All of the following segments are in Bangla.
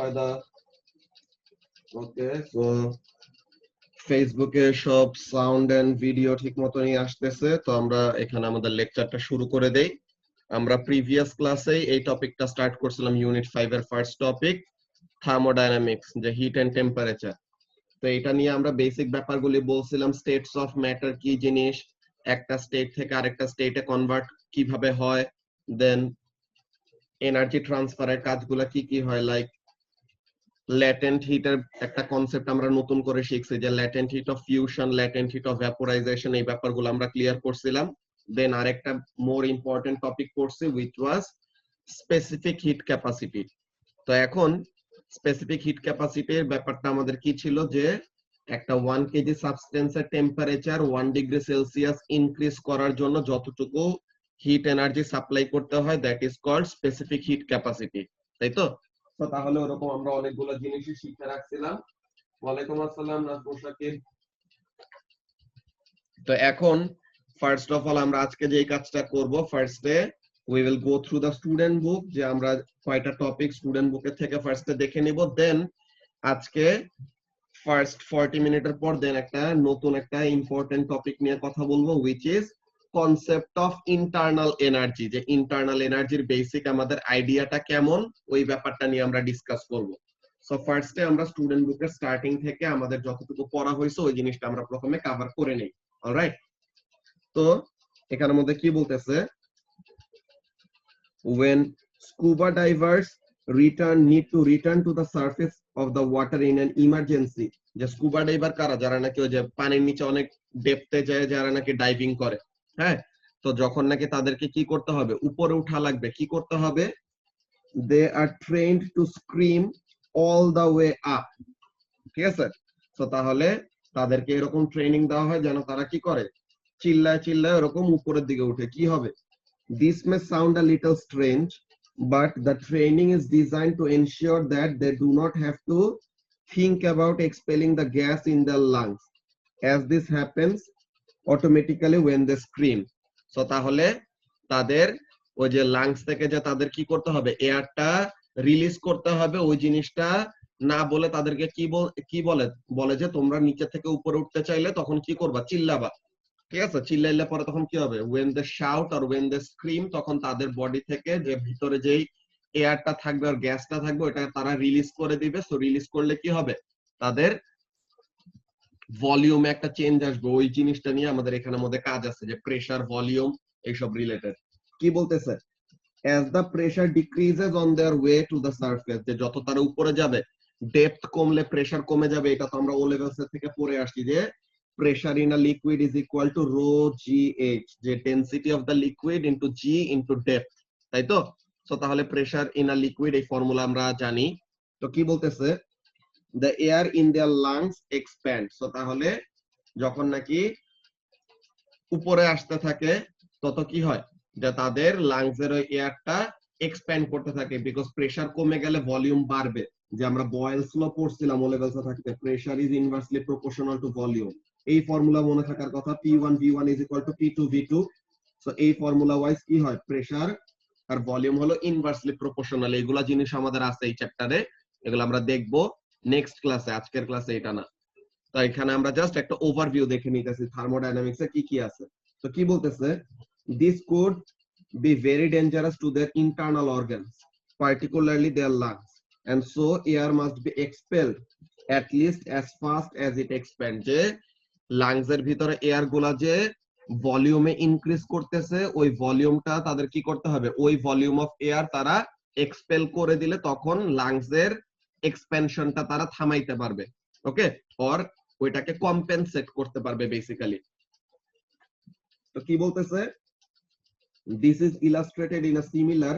verify the okay so ফেসবুকে সব সাউন্ড এন্ড ভিডিও ঠিক মতনই আসতেছে, তো আমরা এখানে আমাদের লেকচারটা শুরু করে দেই। আমরা প্রিভিয়াস ক্লাসে এই টপিকটা স্টার্ট করছিলাম, ইউনিট 5 এর ফার্স্ট টপিক থার্মোডায়নামিক্স, যে হিট এন্ড টেম্পারেচার। তো এটা নিয়ে আমরা বেসিক ব্যাপারগুলি বলছিলাম, স্টেটস অফ ম্যাটার কি জিনিস, একটা স্টেট থেকে আরেকটা স্টেটে কনভার্ট কিভাবে হয়, দেন এনার্জি ট্রান্সফারের কাজগুলো কি কি হয়, লাইক ল্যাটেন্ট হিটের একটা কনসেপ্ট আমরা নতুন করে শিখছি, যে latent heat of fusion, latent heat of vaporisation, এই ব্যাপারগুলো আমরা ক্লিয়ার করছিলাম। দেন আরেকটা মোর ইম্পর্টেন্ট টপিক পড়ছি, which was specific heat capacity. তো এখন স্পেসিফিক হিট ক্যাপাসিটির ব্যাপারটা আমাদের কি ছিল, যে একটা 1 কেজি সাবস্টেন্সের টেম্পারেচার 1 ডিগ্রি সেলসিয়াস ইনক্রিজ করার জন্য যতটুকু হিট এনার্জি সাপ্লাই করতে হয়, that is called specific heat capacity, তাই তো? তো তাহলে ওরকম আমরা অনেকগুলো জিনিসই শিখে রাখছিলাম। ওয়ালাইকুম আসসালাম নাজমুল শাকিব। তো এখন ফার্স্ট অফ অল আমরা আজকে যে কাজটা করব, ফার্স্টে we will go through the student book, যে আমরা কয়টা টপিক স্টুডেন্ট বুকের থেকে ফার্স্টে দেখে নিব। দেন আজকে ফার্স্ট 40 মিনিটের পর দেন একটা নতুন একটা ইম্পর্টেন্ট টপিক নিয়ে কথা বলবো, which is concept of internal energy, যে ইন্টারনাল এনার্জির বেসিক আমাদের আইডিয়াটা কেমন, ওই ব্যাপারটা নিয়ে আমরা ডিসকাস করব। সো ফার্স্টে আমরা স্টুডেন্ট বুকের স্টার্টিং থেকে আমাদের যতটুকু পড়া হয়েছে ওই জিনিসটা আমরা প্রথমে কভার করে নেই। অলরাইট, তো এখানের মধ্যে কি বলতেছে, when scuba divers need to return to the surface of the water in an emergency, যে স্কুবা ডাইভার কারা, যারা নাকি ওই যে পানির নিচে অনেক ডেপথে যায়, যারা নাকি ডাইভিং করে, হ্যাঁ, তো যখন নাকি তাদেরকে কি করতে হবে, উপরে উঠা লাগবে, কি করতে হবে, they are trained to scream all the way up, ঠিক আছে? তো তাহলে তাদেরকে এরকম ট্রেনিং দেওয়া হয় যেন তারা কি করে, চিল্লায় চিল্লায় এরকম উপরের দিকে উঠে। কি হবে, this may sound a little strange, but the training is designed to ensure that they do not have to think about expelling the gas in their lungs, as this happens automatically when they scream. So তাহলে তাদের ওই যে লাংস থেকে যে তাদের কি করতে হবে, এয়ারটা রিলিজ করতে হবে, ওই জিনিসটা না বলে তাদেরকে কি বলে বলে যে তোমরা নিচে থেকে উপরে উঠতে চাইলে তখন কি করবা, চিল্লাবা, ঠিক আছে? চিল্লাইলে পরে তখন কি হবে, when they shout or when they scream, তখন তাদের বডি থেকে যে ভিতরে যেই এয়ারটা থাকবে আর গ্যাসটা থাকবে ওটা তারা রিলিজ করে দিবে। সো রিলিজ করলে কি হবে, তাদের ভলিউমে একটা চেঞ্জ আসবে। ওই জিনিসটা নিয়ে আমাদের এখানের মধ্যে কাজ আছে, যে প্রেসার, ভলিউম, এইসব রিলেটেড। কি বলতেছে, as the pressure decreases on their way to the surface, যে যত তারা উপরে যাবে ডেপথ কমলে প্রেসার কমে যাবে। এটা তো আমরা ও লেভেলস থেকে পড়ে আসছি, যে pressure in a liquid is equal to rho gh, যে density of the liquid into g into depth, তাই তো? সো তাহলে প্রেসার ইন আ লিকুইড এই ফর্মুলা আমরা জানি। তো কি বলতেছে, the air in their lungs expand, so তাহলে যখন নাকি উপরে আসতে থাকে তত কি হয়, যে তাদের লাংস এর ওই এয়ারটা এক্সপ্যান্ড করতে থাকে, বিকজ প্রেসার কমে গেলে ভলিউম বাড়বে। যে আমরা বয়েলস ল পড়ছিলাম ও লেভেলসে থাকতে, pressure is inversely proportional to volume. এই ফর্মুলা মনে থাকার কথা, P1 V1 is equal to P2 V2। So এই ফর্মুলা ওয়াইজ কি হয়, প্রেসার আর ভলিউম হলো ইনভার্সলি প্রপোর্শনাল। এইগুলা জিনিস আমাদের আছে এই চ্যাপ্টারে, এগুলো আমরা দেখবো নেক্সট ক্লাসে, আজকের ক্লাসে এটা না। তো এখানে আমরা জাস্ট একটা ওভারভিউ দেখে নিতেছি থার্মোডাইনামিক্সে কি কি আছে। তো কি বলতেছে, this could be very dangerous to their internal organs, particularly their lungs, and so air must be expelled at least as fast as it expands, যে লাংস এর ভিতরে এয়ার গুলা যে ভলিউমে ইনক্রিজ করতেছে, ওই ভলিউমটা তাদের কি করতে হবে, ওই ভলিউম অফ এয়ার তারা এক্সপেল করে দিলে তখন লাংস এর এক্সপেনশনটা তারা থামাইতে পারবে, ওকে, অর ওইটাকে কম্পেনসেট করতে পারবে বেসিক্যালি। তো কি বলতেছে, this is illustrated in a similar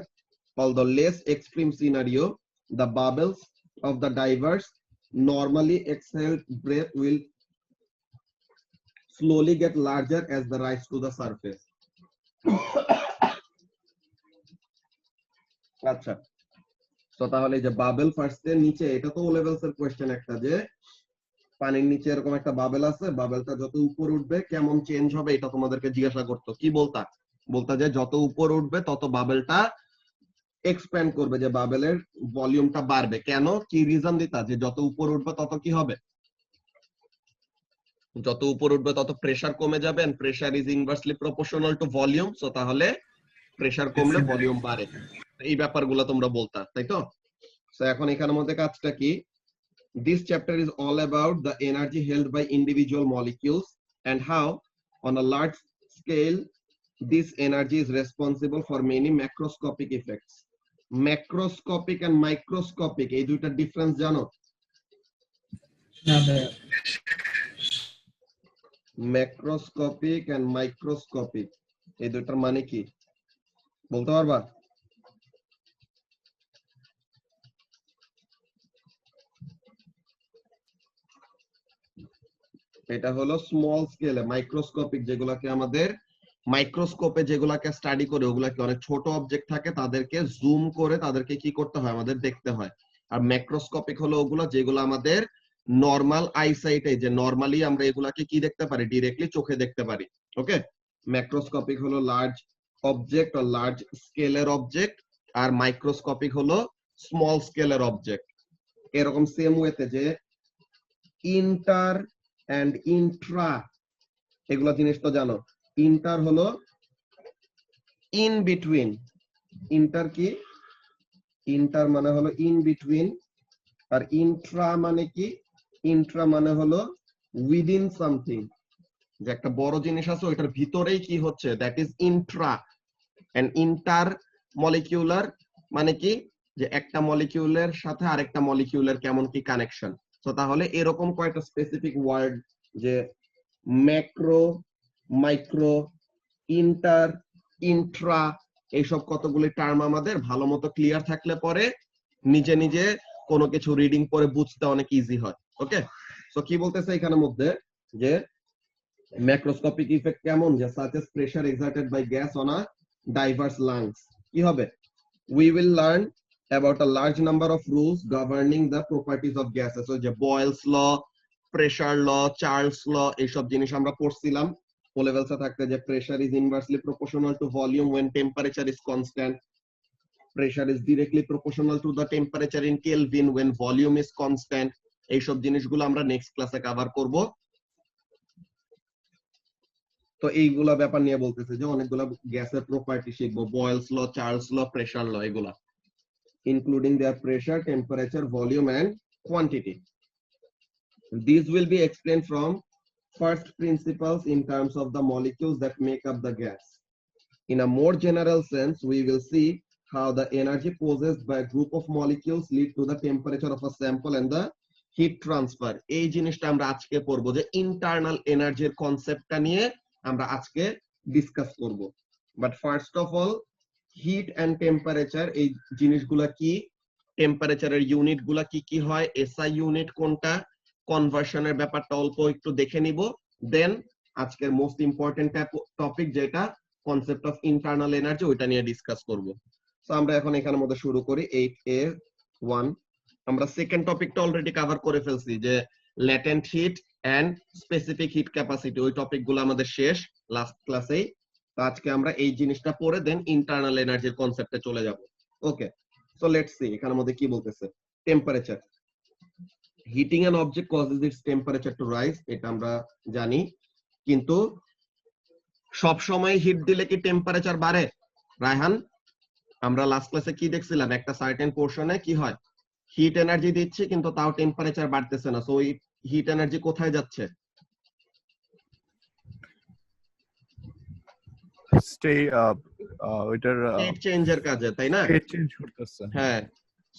although less extreme scenario. The bubbles of the divers normally exhaled breath will slowly get larger as they rise to the surface. আচ্ছা, তো তাহলে যে বাবেল ফার্স্টে নিচে, এটা তো ও লেভেলস এর কোশ্চেন একটা, যে পানির নিচে এরকম একটা বাবেল আছে, বাবেলটা যত উপর উঠবে কেমন চেঞ্জ হবে, এটা তোমাদেরকে জিজ্ঞাসা করতো। কি বলতা, যে যত উপর উঠবে তত বাবেলটা এক্সপ্যান্ড করবে, যে বাবেলের ভলিউমটা বাড়বে। কেন, কি রিজন দিতা, যে যত উপরে উঠবে তত কি হবে, যত উপরে উঠবে তত প্রেসার কমে যাবে, and pressure is inversely proportional to volume, so তাহলে প্রেসার কমলে ভলিউম বাড়ে। এই ব্যাপারগুলো তোমরা বলতা, তাই তো? সো এখন এখানের মধ্যে কাজটা কি, this chapter is all about the energy held by individual molecules and how on a large scale this energy is responsible for many macroscopic effects. Macroscopic and microscopic এই দুইটা ডিফারেন্স জানো? না ভাইয়া। ম্যাক্রোস্কোপিক এন্ড মাইক্রোস্কোপিক এই দুইটার মানে কি বলতে পারবা? এটা হলো স্মল স্কেলে, মাইক্রোস্কোপিক যেগুলাকে আমাদের মাইক্রোস্কোপে যেগুলাকে স্টাডি করে ওগুলাকে অনেক ছোট অবজেক্ট থাকে, তাদেরকে জুম করে তাদেরকে কি করতে হয়, আমাদের দেখতে হয়। আর ম্যাক্রোস্কোপিক হলো ওগুলা যেগুলো আমাদের নরমাল আইসাইটে, যে নরমালি আমরা এগুলাকে কি দেখতে পারি, ডাইরেক্টলি চোখে দেখতে পারি। ওকে, ম্যাক্রোস্কোপিক হলো লার্জ অবজেক্ট আর লার্জ স্কেলের অবজেক্ট, আর মাইক্রোস্কোপিক হলো স্মল স্কেলের অবজেক্ট। এরকম সেম ওয়েতে যে ইন্টার এন্ড ইন্ট্রা এগুলা জিনিস তো জানো। ইন্টার হলো ইন বিটুইন, ইন্টার কি, ইন্টার মানে হলো ইন বিটুইন, আর ইন্ট্রা মানে কি, ইন্ট্রা মানে হলো উইদিন সামথিং, যে একটা বড় জিনিস আছে ওইটার ভিতরেই কি হচ্ছে, that is intra. And intermolecular মানে কি, যে একটা মলিকিউলের সাথে আরেকটা মলিকিউলের কেমন কি কানেকশন। তো তাহলে এরকম কয়েকটা স্পেসিফিক ওয়ার্ড, যে ম্যাক্রো, মাইক্রো, ইন্টার, ইন্ট্রা, এইসব কতগুলি টার্ম আমাদের ভালো মতো ক্লিয়ার থাকলে পরে নিজে নিজে কোনো কিছু রিডিং পরে বুঝতে অনেক ইজি হয়। ওকে, সো কি বলতেছে এখানের মধ্যে, যে ম্যাক্রোস্কোপিক ইফেক্ট কেমন, যে such as pressure exerted by gas on a diverse lungs, কি হবে, we will learn about a large number of rules governing the properties of gases, so যে বয়েলস ল, প্রেসার ল, চার্লস ল, এইসব জিনিস আমরা পড়ছিলাম ও লেভেলসে থাকতে, যে pressure is inversely proportional to volume when temperature is constant, pressure is directly proportional to the temperature in Kelvin when volume is constant। এইসব জিনিসগুলো আমরা নেক্সট ক্লাসে কভার করব। তো এইগুলা ব্যাপার নিয়ে বলতেছে, যে অনেকগুলা গ্যাসের প্রপার্টি শিখবো, বয়েলস ল, চার্লস ল, প্রেসার ল, এগুলা including their pressure, temperature, volume and quantity. These will be explained from first principles in terms of the molecules that make up the gas. In a more general sense, we will see how the energy possessed by a group of molecules lead to the temperature of a sample and the heat transfer. এই জিনিসটা আমরা আজকে পড়বো, যে ইন্টারনাল এনার্জির কনসেপ্টটা নিয়ে আমরা আজকে ডিসকাস করব। But first of all, heat and temperature এই জিনিসগুলা কি, টেম্পারেচারের ইউনিট গুলা কি কি হয়, এসআই ইউনিট কোনটা, কনভার্সনের ব্যাপারটা অল্প একটু দেখে নিব, দেন আজকের মোস্ট ইম্পর্টেন্ট টপিক যেটা কনসেপ্ট অফ ইন্টারনাল এনার্জি, ওইটা নিয়ে ডিসকাস করব। সো আমরা এখন এখানের মধ্যে শুরু করি 8A1। আমরা সেকেন্ড টপিকটা অলরেডি কভার করে ফেলছি, যে latent heat and specific heat capacity, ওই টপিকগুলো আমাদের শেষ লাস্ট ক্লাসেই। তো আজকে আমরা এই জিনিসটা পড়ে দেন ইন্টারনাল এনার্জির কনসেপ্টে চলে যাব। ওকে, সো লেটস সি এখানের মধ্যে কি বলতেছে। Temperature, heating an object causes its temperature to rise, এটা আমরা জানি, কিন্তু সব সময় হিট দিলে কি টেম্পারেচার বাড়ে রায়হান? আমরা লাস্ট ক্লাসে কি দেখছিলাম, একটা সার্টেন পোরশনে কি হয়, হিট এনার্জি দিচ্ছি কিন্তু তাও টেম্পারেচার বাড়তেছে না। সো ওই হিট এনার্জি কোথায় যাচ্ছে? স্টেট চেঞ্জের কাজে, তাই না? স্টেট চেঞ্জ করতেছে। হ্যাঁ,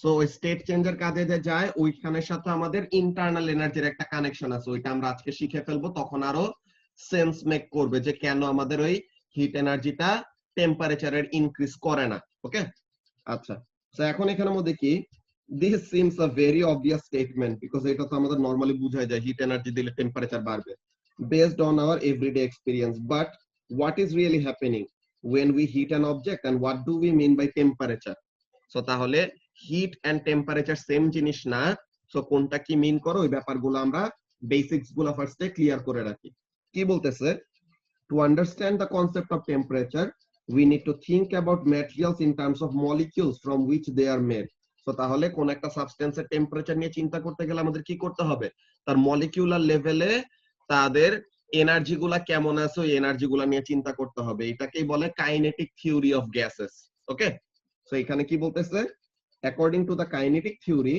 সো ওই স্টেট চেঞ্জের কাজে যে যায়, ওইখানের সাথে আমাদের ইন্টারনাল এনার্জির একটা কানেকশন আছে, ওইটা আমরা আজকে শিখে ফেলবো, তখন আরো সেন্স মেক করবে যে কেন আমাদের ওই হিট এনার্জিটা টেম্পারেচারের ইনক্রিজ করে না। ওকে, আচ্ছা, সো এখন এখানের মধ্যে কি, this seems a very obvious statement because এটা তো আমাদের নরমালি বুঝাই যায় হিট এনার্জি দিলে টেম্পারেচার বাড়বে based on our everyday experience, but what is really happening when we heat an object and what do we mean by temperature? So তাহলে হিট এন্ড টেম্পারেচার সেম জিনিস না, সো কোনটা কি মিন করো ওই ব্যাপারগুলো আমরা বেসিক্স গুলো ফার্স্টে ক্লিয়ার করে রাখি। কি বলতেছে, to understand the concept of temperature we need to think about materials in terms of molecules from which they are made. So তাহলে কোন একটা সাবস্টেন্সের টেম্পারেচার নিয়ে চিন্তা করতে গেলে আমাদের কি করতে হবে, তার মলিকিউলার লেভেলে তাদের এনার্জি গুলা কেমন আছে ওই এনার্জি গুলা নিয়ে চিন্তা করতে হবে। এটাকেই বলে kinetic theory of gases. Okay, so এখানে কি বলতেছে, according to the kinetic theory,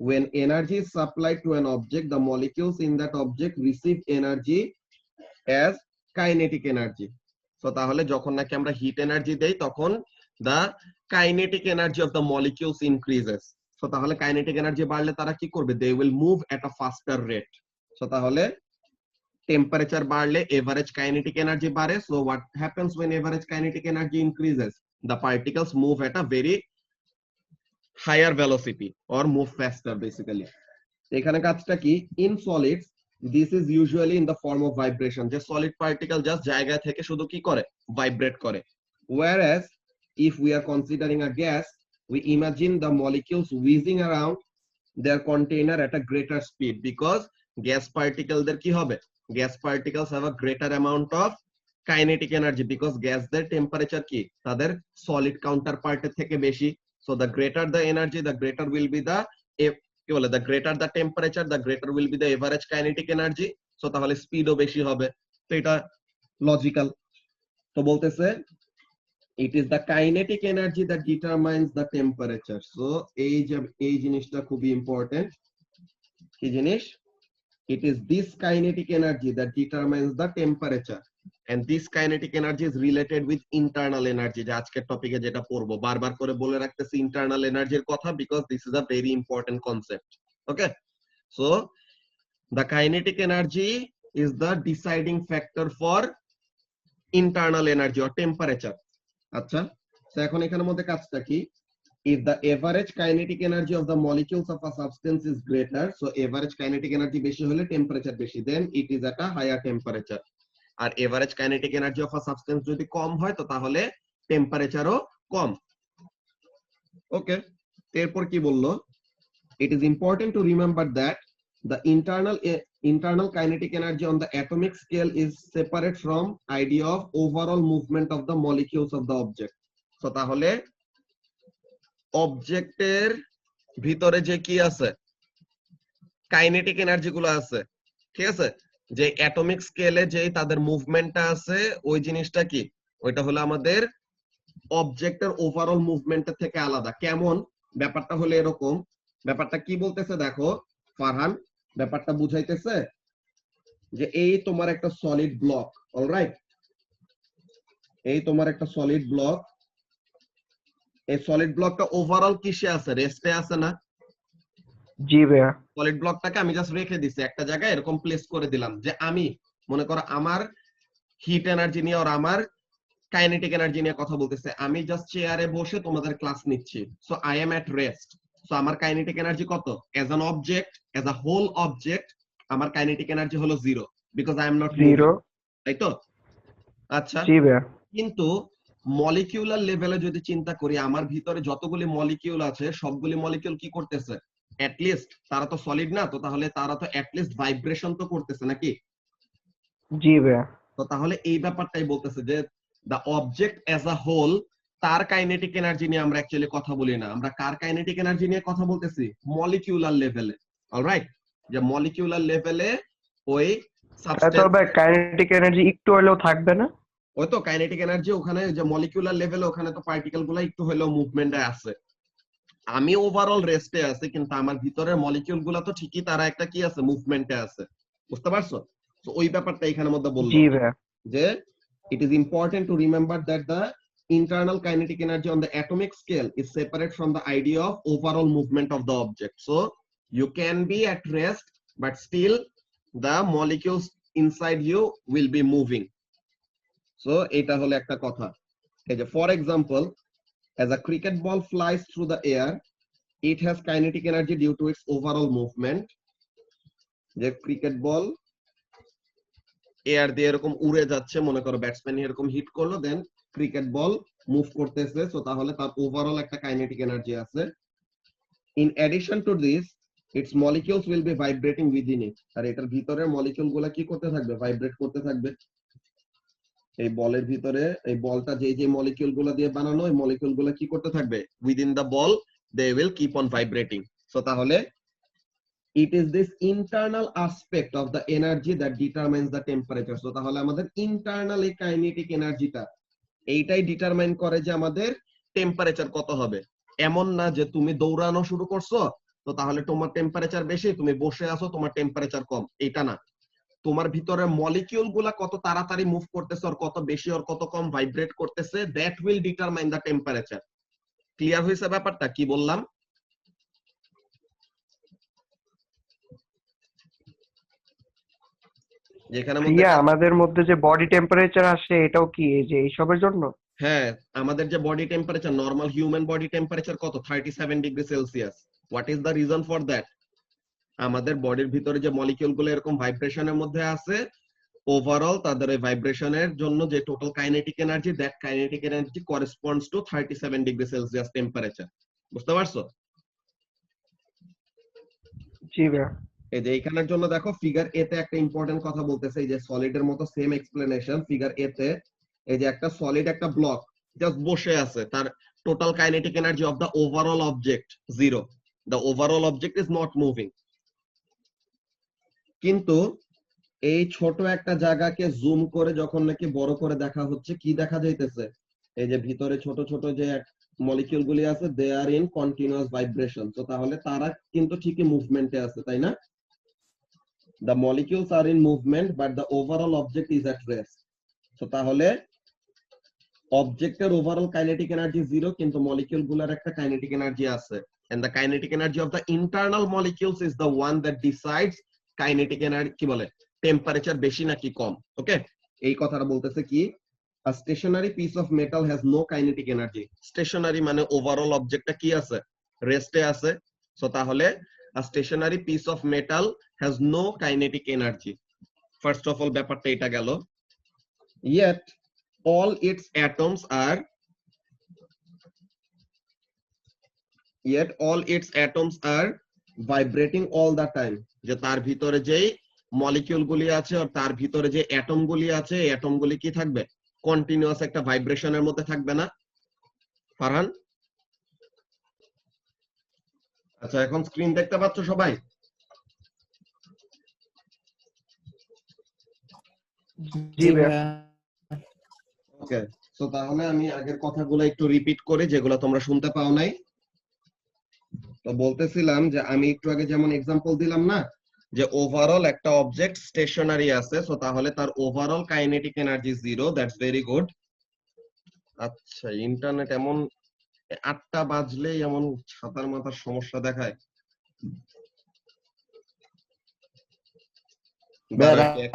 when energy is supplied to an object, the molecules in that object receive energy as kinetic energy. So তাহলে যখন নাকি আমরা হিট এনার্জি দেই তখন the kinetic energy of the molecules increases. So তাহলে কাইনেটিক এনার্জি বাড়লে তারা কি করবে, they will move at a faster rate. So তাহলে টেম্পারেচার বাড়লে এভারেজ কাইনেটিক এনার্জি বাড়ে। So what happens when average kinetic energy increases? The particles move at a very higher velocity or move faster basically. এখানে কাজটা কি, in solids this is usually in the form of vibration, যে solid particle just জায়গা থেকে শুধু কি করে, vibrate করে। Whereas if we are considering a gas, we imagine the molecules whizzing around their container at a greater speed, because gas particle দের কি হবে, gas particles have a greater amount of kinetic energy because gas there temperature কি তাদের solid counterpart এর থেকে বেশি। So the greater the energy, the greater will be the কি বলে, the greater the temperature, the greater will be the average kinetic energy. So তাহলে স্পিডও বেশি হবে। তো এটা লজিক্যাল। তো বলতেছে it is the kinetic energy that determines the temperature. So এই জিনিসটা খুবই ইম্পর্টেন্ট। কি জিনিস, it is this kinetic energy that determines the temperature, and this kinetic energy is related with internal energy, যে আজকের টপিকে যেটা পড়বো। বারবার করে বলে রাখতেছি ইন্টারনাল এনার্জির কথা, because this is a very important concept. Okay, so the kinetic energy is the deciding factor for internal energy or temperature. আচ্ছা, তো এখন এখানের মধ্যে কাজটা কি, if the average kinetic energy of the molecules of a substance is greater, so average kinetic energy বেশি হলে টেম্পারেচার বেশি, then it is at a higher temperature. আর average kinetic energy of a substance যদি কম হয় তো তাহলে টেম্পারেচারও কম। ওকে, এরপর কি বললো, it is important to remember that the internal kinetic energy on the atomic scale is separate from idea of overall movement of the molecules of the object. So তাহলে অবজেক্টের ভিতরে যে কি আছে, কাইনেটিক এনার্জি গুলো আছে, ঠিক আছে, যে অ্যাটমিক স্কেলে যে তাদের মুভমেন্টটা আছে ওই জিনিসটা কি, ওইটা হলো আমাদের অবজেক্টের ওভারঅল মুভমেন্টের থেকে আলাদা। কেমন, ব্যাপারটা হলো এরকম, ব্যাপারটা কি বলতেছে দেখো ফারহান, ব্যাপারটা বুঝাইতেছে যে এই তোমার একটা সলিড ব্লক, অলরাইট, এই তোমার একটা সলিড ব্লক, এই সলিড ব্লকটা ওভারঅল কিসে আছে, রেস্টে আছে না? জি ভাইয়া। সলিড ব্লকটাকে আমি জাস্ট রেখে দিছি একটা জায়গায়, এরকম প্লেস করে দিলাম যে আমি মনে করো আমার হিট এনার্জি নিয়ে আর আমার কাইনেটিক এনার্জি নিয়ে কথা বলতেছে, আমি জাস্ট চেয়ারে বসে তোমাদের ক্লাস নিচ্ছি। So I am at rest. So আমার কাইনেটিক এনার্জি কত, as an object, as a whole object আমার কাইনেটিক এনার্জি হলো 0 because I am not moving, তাই তো? আচ্ছা, জি ভাইয়া। কিন্তু মলিকিউলার লেভেলে যদি চিন্তা করি, আমার ভিতরে যতগুলি মলিকিউল আছে সবগুলি মলিকিউল কি করতেছে, অ্যাটলিস্ট তারা তো সলিড না, তো তাহলে তারা তো অ্যাটলিস্ট ভাইব্রেশন তো করতেছে নাকি? জি ভাইয়া। তো তাহলে এই ব্যাপারটাই বলতেছে যে the object as a whole তার কাইনেটিক এনার্জি নিয়ে আমরা অ্যাকচুয়ালি কথা বলি না, আমরা কার কাইনেটিক এনার্জি নিয়ে কথা বলতেছি, মলিকিউলার লেভেলে। অলরাইট, যে মলিকিউলার লেভেলে ওই সাবস্টেন্স, তবে কাইনেটিক এনার্জি একটু হলেও থাকবে না? ওই তো কাইনেটিক এনার্জি ওখানে যে মলিকিউলার লেভেলে ওখানে তো পার্টিকেল গুলো একটু হলেও মুভমেন্টে আছে। আমি ওভারঅল রেস্টে আছি কিন্তু আমার ভিতরের মলিকিউল গুলো তো ঠিকই তারা একটা কি আছে, মুভমেন্টে আছে। বুঝতে পারছো? তো ওই ব্যাপারটা এখানের মধ্যে বললো জি ভাইয়া। যে it is important to remember that the internal kinetic energy on the atomic scale is separate from the idea of overall movement of the object. So you can be at rest but still the molecules inside you will be moving. So এটা হলো একটা কথা। এই যে for example, as a cricket ball flies through the air, it has kinetic energy due to its overall movement. যে ক্রিকেট বল এয়ার দিয়ে এরকম উড়ে যাচ্ছে, মনে করো ব্যাটসম্যান এরকম হিট করলো, দেন ক্রিকেট বল মুভ করতেছে, সো তাহলে তার ওভারঅল একটা কাইনেটিক এনার্জি আছে। In addition to this its molecules will be vibrating within it, আর এটার ভিতরের মলিকিউল গুলা কি করতে থাকবে, ভাইব্রেট করতে থাকবে। এই বলের ভিতরে এই বলটা যে যে মলিকিউল গুলা দিয়ে বানানো এই মলিকিউল গুলা কি করতে থাকবে within the ball they will keep on vibrating so তাহলে it is this internal aspect of the energy that determines the temperature so তাহলে আমাদের ইন্টারনাল এই কাইনেটিক এনার্জিটা এইটাই ডিটারমাইন করে যে আমাদের টেম্পারেচার কত হবে এমন না যে তুমি দৌড়ানো শুরু করছো তো তাহলে তোমার টেম্পারেচার বেশি তুমি বসে আছো তোমার টেম্পারেচার কম এটা না তোমার ভিতরে মলিকিউল গুলা কত তাড়াতাড়ি মুভ করতেছে আর কত বেশি আর কত কম ভাইব্রেট করতেছে that will determine the temperature clear হয়েছে ব্যাপারটা কি বললাম যেখানে মধ্যে আমাদের মধ্যে যে বডি টেম্পারেচার আসে এটাও কি এই যে এইসবের জন্য? হ্যাঁ আমাদের যে body temperature normal human body temperature কত 37 degree Celsius what is the reason for that আমাদের বডির ভিতরে যে মলিকিউল গুলো এরকম ভাইব্রেশনের মধ্যে আছে ওভারঅল তাদের এই ভাইব্রেশনের জন্য যে total kinetic energy that kinetic energy corresponds two 37 degree Celsius temperature বুঝতে পারছো জি ভাইয়া। এই যে এইখানের জন্য দেখো ফিগার এ তে একটা ইম্পর্টেন্ট কথা বলতেছে এই যে সলিডের মতো সেম এক্সপ্লেনেশন ফিগার এ তে এই যে একটা সলিড একটা ব্লক জাস্ট বসে আছে তার total kinetic energy of the overall object 0 the overall object is not moving কিন্তু এই ছোট একটা জায়গাকে জুম করে যখন নাকি বড় করে দেখা হচ্ছে কি দেখা যাইতেছে এই যে ভিতরে ছোট ছোট যে মলিকিউল গুলি আছে দে আর ইন কন্টিনিউয়াস ভাইব্রেশন তো তাহলে তারা কিন্তু ঠিকই মুভমেন্টে আছে তাই না the molecules are in movement but the overall object is at rest so তাহলে অবজেক্টের ওভারঅল কাইনেটিক এনার্জি 0 কিন্তু মলিকিউল গুলার একটা কাইনেটিক এনার্জি আছে and the kinetic energy of the internal molecules is the one that decides kinetic energy কি বলে টেম্পারেচার বেশি নাকি কম ওকে এই কথাটা বলতেছে কি a stationary piece of metal has no kinetic energy stationary মানে ওভারঅল অবজেক্টটা কি আছে রেস্টে আছে সো তাহলে a stationary piece of metal has no kinetic energy first of all ব্যাপারটা এটা গেল yet all its atoms are vibrating all the time যে তার ভিতরে যেই মলিকিউল গুলি আছে আর তার ভিতরে যে অ্যাটম গুলি আছে এই অ্যাটম গুলি কি থাকবে কন্টিনিউয়াস একটা ভাইব্রেশনের মধ্যে থাকবে না ফারহান আচ্ছা এখন স্ক্রিন দেখতে পাচ্ছ সবাই জি ভাইয়া। ওকে সো তাহলে আমি আগের কথাগুলো একটু রিপিট করি যেগুলো তোমরা শুনতে পাও নাই তো বলতেছিলাম যে আমি একটু আগে যেমন एग्जांपल দিলাম না যে ওভারঅল একটা অবজেক্ট স্টেশনারি আছে সো তাহলে তার overall kinetic energy 0 that's very good আচ্ছা ইন্টারনেট এমন 8টা বাজলেই এমন ছাতার মাথার সমস্যা দেখায়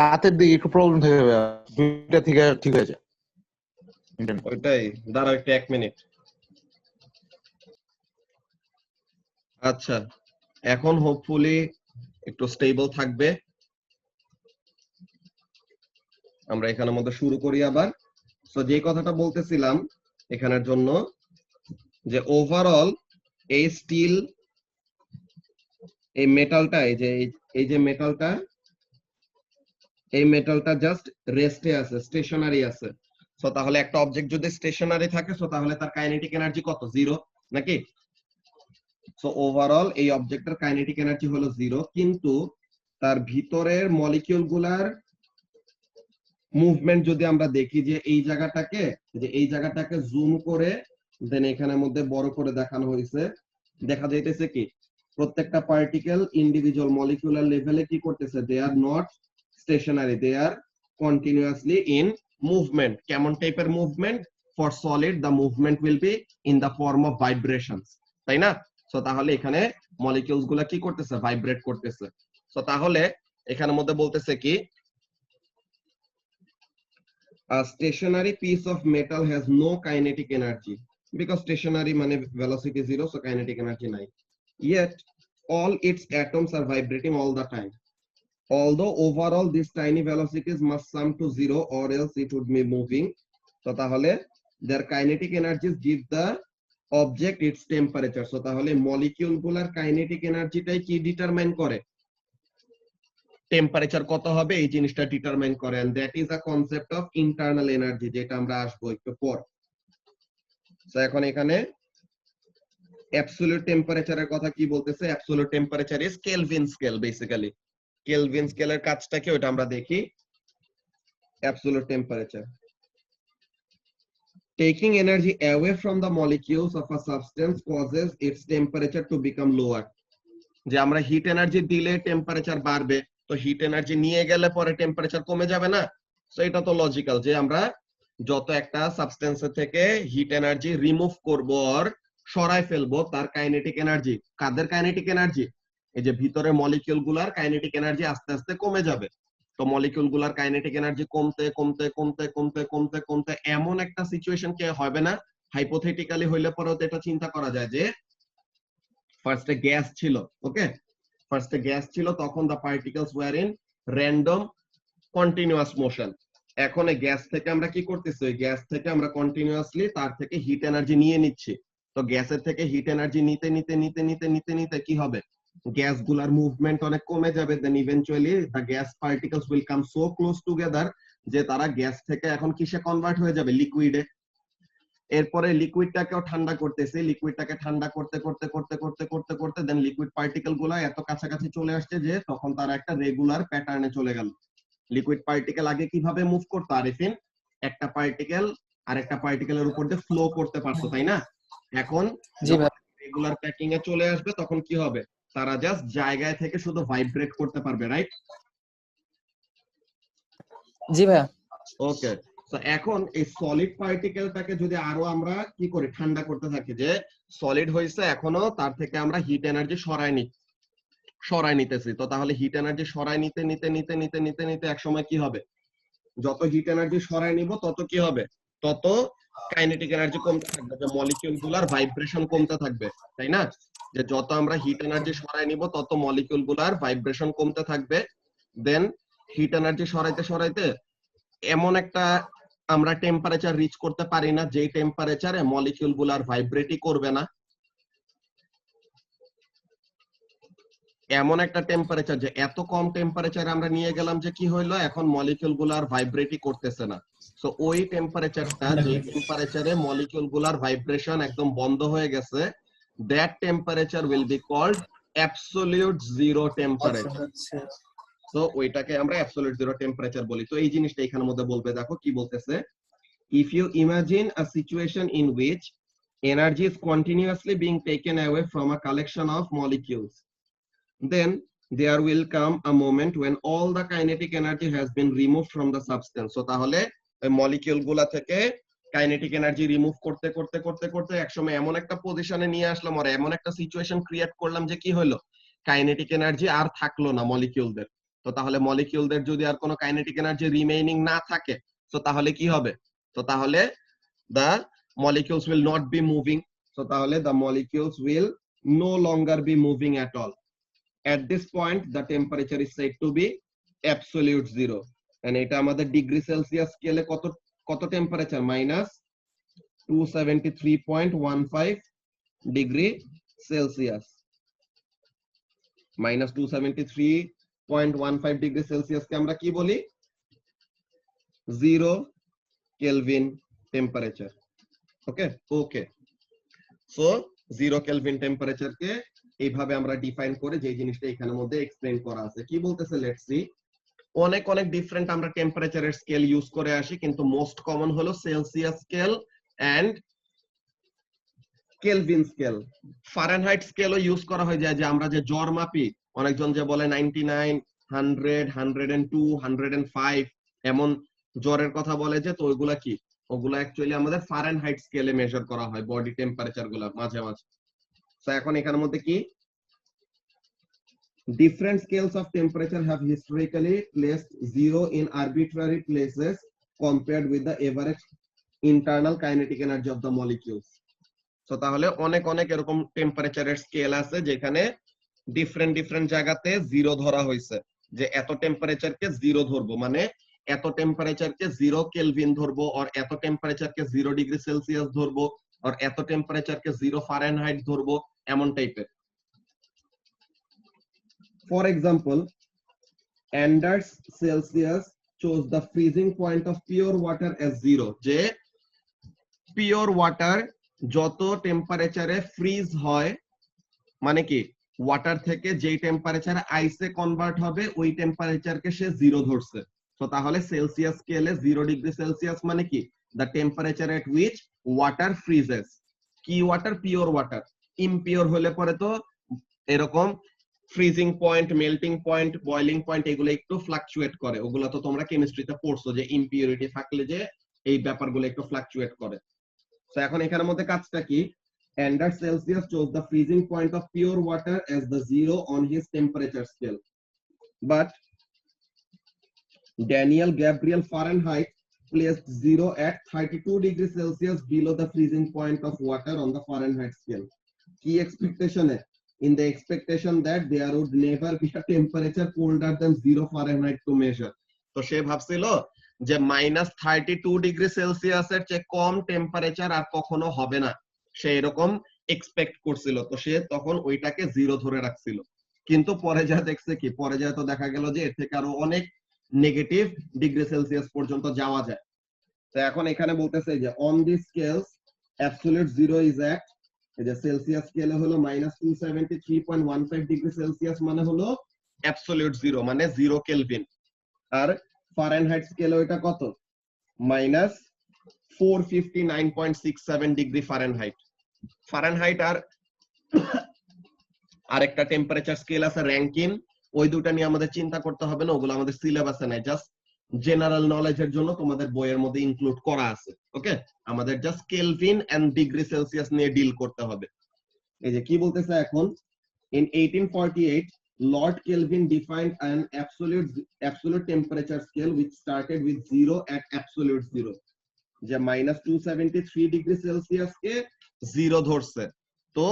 রাতের দিকে একটু প্রবলেম থাকে দুইটা থেকে ঠিক হয়েছে ওইটাই দাঁড়াও একটু 1 মিনিট আচ্ছা এখন হোপফুলি একটু স্টেবল থাকবে আমরা এখানের মধ্যে শুরু করি আবার সো যে কথাটা বলতেছিলাম এখানের জন্য যে ওভারঅল এই স্টিল এই মেটালটা এই যে মেটালটা জাস্ট রেস্টে আছে স্টেশনারি আছে সো তাহলে একটা অবজেক্ট যদি স্টেশনারি থাকে সো তাহলে তার কাইনেটিক এনার্জি কত 0 নাকি সো ওভারঅল এই অবজেক্টের কাইনেটিক এনার্জি হলো 0 কিন্তু তার ভিতরের মলিকিউল গুলার মুভমেন্ট যদি আমরা দেখি যে এই জায়গাটাকে জুম করে দেন এখানের মধ্যে বড় করে দেখানো হয়েছে দেখা যাইতেছে কি প্রত্যেকটা পার্টিকেল ইন্ডিভিজুয়াল মলিকিউলার লেভেলে কি করতেছে they are not stationary they are continuously in movement কেমন টাইপের movement for solid the movement will be in the form of vibrations তাই না সো তাহলে এখানে মলিকিউলস গুলা কি করতেছে ভাইব্রেট করতেছে সো তাহলে এখানের মধ্যে বলতেছে কি a stationary piece of metal has no kinetic energy because stationary মানে velocity 0 so kinetic energy নাই yet all its atoms are vibrating all the time although overall these tiny velocities must sum to 0 or else it would be moving so তাহলে their kinetic energies give the object its temperature so তাহলে মলিকিউল গুলার কাইনেটিক এনার্জিটাই কি ডিটারমাইন করে টেম্পারেচার কত হবে এই জিনিসটা ডিটারমাইন করে, and that is a concept of internal energy, যেটা আমরা আসবো একটু পর। তো এখন এখানে অ্যাবসলিউট টেম্পারেচারের কথা কি বলতেছে? Absolute temperature is Kelvin scale. Basically Kelvin স্কেলের কাজটা কি ওটা আমরা দেখি। Absolute temperature, taking energy away from the molecules of a substance causes its temperature to become lower. যে আমরা হিট এনার্জি দিলে টেম্পারেচার বাড়বে, তো হিট এনার্জি নিয়ে গেলে পরে টেম্পারেচার কমে যাবে না? সো এটা তো লজিক্যাল যে আমরা যত একটা সাবস্টেন্সের থেকে হিট এনার্জি রিমুভ করব আর সরাই ফেলবো, তার কাইনেটিক এনার্জি, কাদের কাইনেটিক এনার্জি? এই যে ভিতরে মলিকিউল গুলার কাইনেটিক এনার্জি আস্তে আস্তে কমে যাবে। তো মলিকিউল গুলার কাইনেটিক এনার্জি কমতে কমতে কমতে কমতে কমতে কমতে এমন একটা সিচুয়েশন কে হবে না? হাইপোথেটিক্যালি হইলে পরেও তো এটা চিন্তা করা যায় যে ফার্স্টে গ্যাস ছিল, ওকে, ফার্স্টে গ্যাস ছিল, তখন the particles were in random continuous motion. এখন এই গ্যাস থেকে আমরা কি করতেছি? ওই গ্যাস থেকে আমরা কন্টিনিউয়াসলি তার থেকে হিট এনার্জি নিয়ে নিচ্ছি। তো গ্যাসের থেকে হিট এনার্জি নিতে নিতে নিতে নিতে নিতে নিতে কি হবে? গ্যাস গুলার মুভমেন্ট অনেক কমে যাবে, then eventually the gas particles will come so close together যে তারা গ্যাস থেকে এখন কিসে কনভার্ট হয়ে যাবে? লিকুইডে। এরপরে লিকুইডটাকেও ঠান্ডা করতেছে, লিকুইডটাকে ঠান্ডা করতে করতে করতে করতে করতে করতে দেন লিকুইড পার্টিকেল গুলা এত কাছাকাছি চলে আসছে যে তখন তারা একটা রেগুলার প্যাটার্নে চলে গেল। লিকুইড পার্টিকেল আগে কিভাবে মুভ করতো আরিফিন? একটা পার্টিকেল আরেকটা পার্টিকেলের উপর দিয়ে ফ্লো করতে পারতো, তাই না? এখন রেগুলার প্যাকিং এ চলে আসবে তখন কি হবে? তারা জাস্ট জায়গায় থেকে শুধু ভাইব্রেট করতে পারবে, রাইট? জি ভাইয়া। ওকে, তো এখন এই সলিড পার্টিকেলটাকে যদি আরো আমরা কি করি? ঠান্ডা করতে থাকি, যে সলিড হয়েছে এখনো তার থেকে আমরা হিট এনার্জি সরাই নিতেছি, তো তাহলে হিট এনার্জি সরাই নিতে নিতে নিতে নিতে নিতে নিতে এক সময় কি হবে? যত হিট এনার্জি সরাই নিব তত কি হবে? তত কাইনেটিক এনার্জি কমতে থাকবে, যে মলিকিউল গুলার ভাইব্রেশন কমতে থাকবে, তাই না? যে যত আমরা হিট এনার্জি সরাই নিব তত মলিকিউল গুলার ভাইব্রেশন কমতে থাকবে, দেন হিট এনার্জি সরাইতে সরাইতে এমন একটা আমরা টেম্পারেচার রিচ করতে পারি না যেই টেম্পারেচারে মলিকিউল গুলার ভাইব্রেটই করবে না। এমন একটা টেম্পারেচার যে এত কম টেম্পারেচার আমরা নিয়ে গেলাম যে কি হইলো? এখন মলিকিউল গুলার ভাইব্রেটই করতেছে না। সো ওই টেম্পারেচারটা, যে টেম্পারেচারে মলিকিউল গুলার ভাইব্রেশন একদম বন্ধ হয়ে গেছে, that temperature will be called absolute zero temperature. তো ওইটাকে আমরা অ্যাবসলিউট জিরো টেম্পারেচার বলি। তো এই জিনিসটা এখানের মধ্যে বলবে, দেখো কি বলতেছে। If you imagine a situation in which energy is continuously being taken away from a collection of molecules, then there will come a moment when all the kinetic energy has been removed from the substance. So তাহলে ওই মলিকিউল গুলা থেকে কাইনেটিক এনার্জি রিমুভ করতে করতে করতে করতে একসময় এমন একটা পজিশনে নিয়ে আসলাম আর এমন একটা সিচুয়েশন ক্রিয়েট করলাম যে কি হলো? কাইনেটিক এনার্জি আর থাকলো না মলিকিউলদের। তো তাহলে মলিকিউলদের যদি আর কোনো কাইনেটিক এনার্জি রিমেইনিং না থাকে, তো তাহলে কি হবে? তো তাহলে the molecules will not be moving. So তাহলে the molecules will no longer be moving at all. At this point the temperature is said to be absolute zero, and এটা আমাদের ডিগ্রি সেলসিয়াস স্কেলে কত কত temperature? -273.15 degree Celsius. -273.15 degree Celsius কে আমরা কি বলি? Zero Kelvin temperature. Okay okay, so zero Kelvin temperature কে এইভাবে আমরা ডিফাইন করে যে জিনিসটা এখানের মধ্যে এক্সপ্লেইন করা আছে। কি বলতেছে? Let's see. অনেক অনেক ডিফারেন্ট আমরা টেম্পারেচারের স্কেল ইউজ করে আসি, কিন্তু মোস্ট কমন হলো Celsius scale and Kelvin scale. Fahrenheit স্কেলও ইউজ করা হয় যায়, যে আমরা যে জ্বর মাপি, অনেকজন যে বলে 99, 100, 102, 105 এমন জ্বরের কথা বলে, যে তো ওইগুলা কি? ওগুলা অ্যাকচুয়ালি আমাদের ফারেনহাইট স্কেলে মেজার করা হয় বডি টেম্পারেচার গুলা মাঝে মাঝে। তো এখন এখানের মধ্যে কি? Different scales of temperature have historically placed zero in arbitrary places compared with the average internal kinetic energy of the molecules. So তাহলে অনেক অনেক এরকম টেম্পারেচারের স্কেল আছে যেখানে ডিফারেন্ট ডিফারেন্ট জায়গাতে জিরো ধরা হয়েছে, যে এত টেম্পারেচারকে জিরো ধরবো, মানে এত টেম্পারেচারকে জিরো কেলভিন ধরবো, আর এত টেম্পারেচারকে 0 ডিগ্রি সেলসিয়াস ধরবো, আর এত টেম্পারেচারকে 0 ফারেনহাইট ধরবো, এমন টাইপের। For example, Anders Celsius chose the freezing point of pure water as 0 যে পিওর ওয়াটার যত টেম্পারেচারে ফ্রিজ হয় মানে কি ওয়াটার থেকে যেই টেম্পারেচার আইসে কনভার্ট হবে ওই টেম্পারেচারকে সে 0 ধরছে। তো তাহলে সেলসিয়াস স্কেলে 0 ডিগ্রি সেলসিয়াস মানে কি the temperature at which water freezes. কি ওয়াটার? Pure water. ইমপিওর হলে পরে তো এরকম freezing point, melting point, boiling point এগুলো একটু ফ্লাকচুয়েট করে। ওগুলো তো তোমরা কেমিস্ট্রিতে পড়ছো যে ইমপিউরিটি থাকলে যে এই ব্যাপারগুলো একটু ফ্লাকচুয়েট করে। তো এখন এখানের মধ্যে কাজটা কি? Anders Celsius chose the freezing point of pure water as the 0 on his temperature scale, but Daniel Gabriel Fahrenheit placed 0 at 32 degrees Celsius below the freezing point of water on the Fahrenheit scale. Key expectation hai, in the expectation that there would never be a temperature colder than 0 Fahrenheit to measure. তো সে ভাবছিল যে -32 ডিগ্রি সেলসিয়াসের চেয়ে কম টেম্পারেচার আর কখনো হবে না, সে এরকম এক্সপেক্ট করছিল। তো সে তখন ওইটাকে 0 ধরে রাখছিল। কিন্তু পরে যা দেখছে কি, পরে যা তো দেখা গেল যে এর থেকে আরো অনেক নেগেটিভ ডিগ্রি সেলসিয়াস পর্যন্ত যাওয়া যায়। তো এখন এখানে বলতেছে যে on this scales absolute 0 is at, এই যে সেলসিয়াস স্কেলে হলো -273.15 ডিগ্রি সেলসিয়াস মানে হলো অ্যাবসলিউট 0 মানে 0 কেলভিন। আর ফারেনহাইট স্কেলে ওইটা কত? -459.67 ডিগ্রি ফারেনহাইট। ফারেনহাইট আর আরেকটা টেম্পারেচার স্কেল আছে র‍্যাঙ্কিন, ওই দুটো নিয়ে আমাদের চিন্তা করতে হবে না, ওগুলো আমাদের সিলেবাসে নাই, জাস্ট জেনারেল নলেজের জন্য তোমাদের বইয়ের মধ্যে ইনক্লুড করা আছে। ওকে, আমাদের just Kelvin and degree Celsius নিয়ে ডিল করতে হবে। এই যে কি বলতেছে এখন, in 1848 Lord Kelvin defined an absolute temperature scale which started with 0 at absolute 0, যে -273 ডিগ্রি সেলসিয়াস কে 0 ধরছে। তো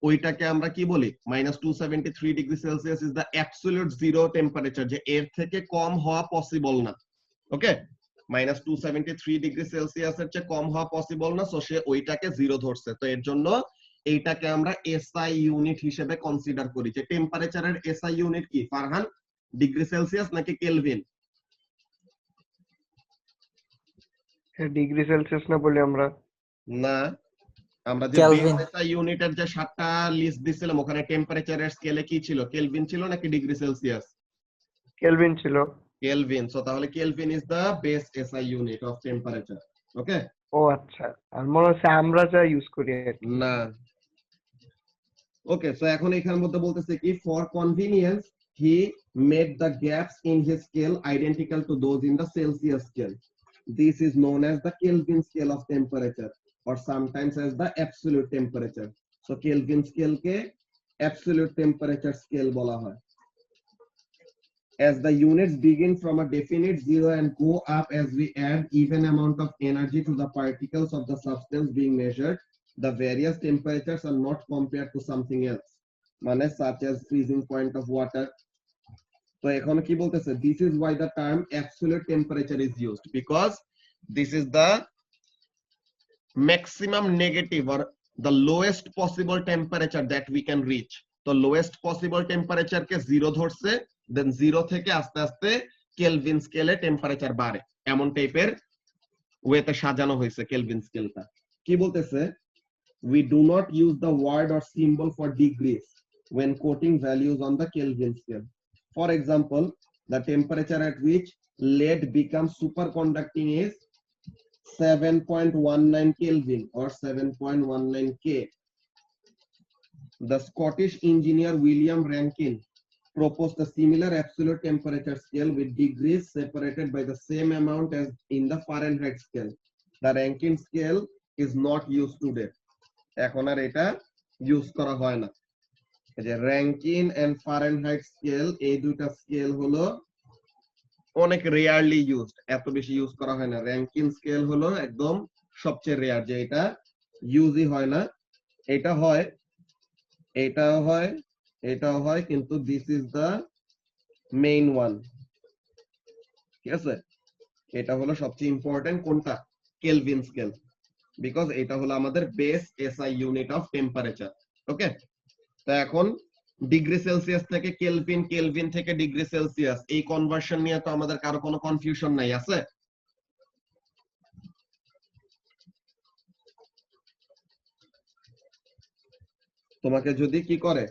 ওইটাকে আমরা কি বলি? -273 degree Celsius is the absolute 0 temperature, যে এর থেকে কম হওয়া পসিবল না। ওকে, -273 ডিগ্রি সেলসিয়াসের চেয়ে কম হওয়া পসিবল না, সো সে ওইটাকে 0 ধরছে। তো এর জন্য এইটাকে আমরা এসআই ইউনিট হিসেবে কনসিডার করি। যে টেম্পারেচারের এসআই ইউনিট কি ফারহান? ডিগ্রি সেলসিয়াস নাকি কেলভিন? ডিগ্রি সেলসিয়াস না বলি আমরা? না, আমরা যে এসআই ইউনিটের যে 7টা লিস্ট দিছিলাম ওখানে টেম্পারেচারের স্কেলে কি ছিল? কেলভিন ছিল নাকি ডিগ্রি সেলসিয়াস? কেলভিন ছিল। কেলভিন। সো তাহলে Kelvin is the base SI unit of temperature. Okay, ও আচ্ছা, আর মনে হচ্ছে আমরা যা ইউজ করি আর কি। না। ওকে, সো এখন এখানের মধ্যে বলতেছে কি, for convenience he made the gaps in his scale identical to those in the Celsius scale. This is known as the Kelvin scale of temperature or sometimes as the absolute temperature. So Kelvin scale ke absolute temperature scale bola hoy. As the units begin from a definite 0 and go up as we add even amount of energy to the particles of the substance being measured, the various temperatures are not compared to something else, mane such as freezing point of water. So ekhon ki bolteche, this is why the term absolute temperature is used, because this is the maximum negative or the lowest possible temperature that we can reach. তো lowest possible temperature কে 0 ধরছে, দেন 0 থেকে আস্তে আস্তে কেলভিন স্কেলে টেম্পারেচার বাড়ে, এমন টাইপের ওয়েতে সাজানো হয়েছে কেলভিন স্কেলটা। কি বলতেছে? we do not use the word or symbol for degrees when quoting values on the Kelvin scale. For example, the temperature at which lead becomes superconducting is 7.19 Kelvin or 7.19 K. The Scottish engineer William Rankine proposed a similar absolute temperature scale with degrees separated by the same amount as in the Fahrenheit scale. The Rankine scale is not used today. এখন আর এটা ইউজ করা হয় না। এই যে Rankine and Fahrenheit scale, এই দুইটা স্কেল হলো অনেক রেয়ারলি ইউজড, এত বেশি ইউজ করা হয় না। র‍্যাঙ্কিন স্কেল হলো একদম সবচেয়ে রেয়ার, যে এটা ইউজই হয় না। এটা হয়, এটাও হয়, এটাও হয়, কিন্তু this is the main one. ঠিক আছে, এটা হলো সবচেয়ে ইম্পর্টেন্ট। কোনটা? কেলভিন স্কেল, বিকজ এটা হলো আমাদের base SI unit of temperature. Okay, তো এখন ডিগ্রি সেলসিয়াস থেকে কেলভিন, কেলভিন থেকে ডিগ্রি সেলসিয়াস, এই কনভার্সন নিয়ে তো আমাদের কারো কোনো কনফিউশন নাই, আছে? তোমাকে যদি কি করে,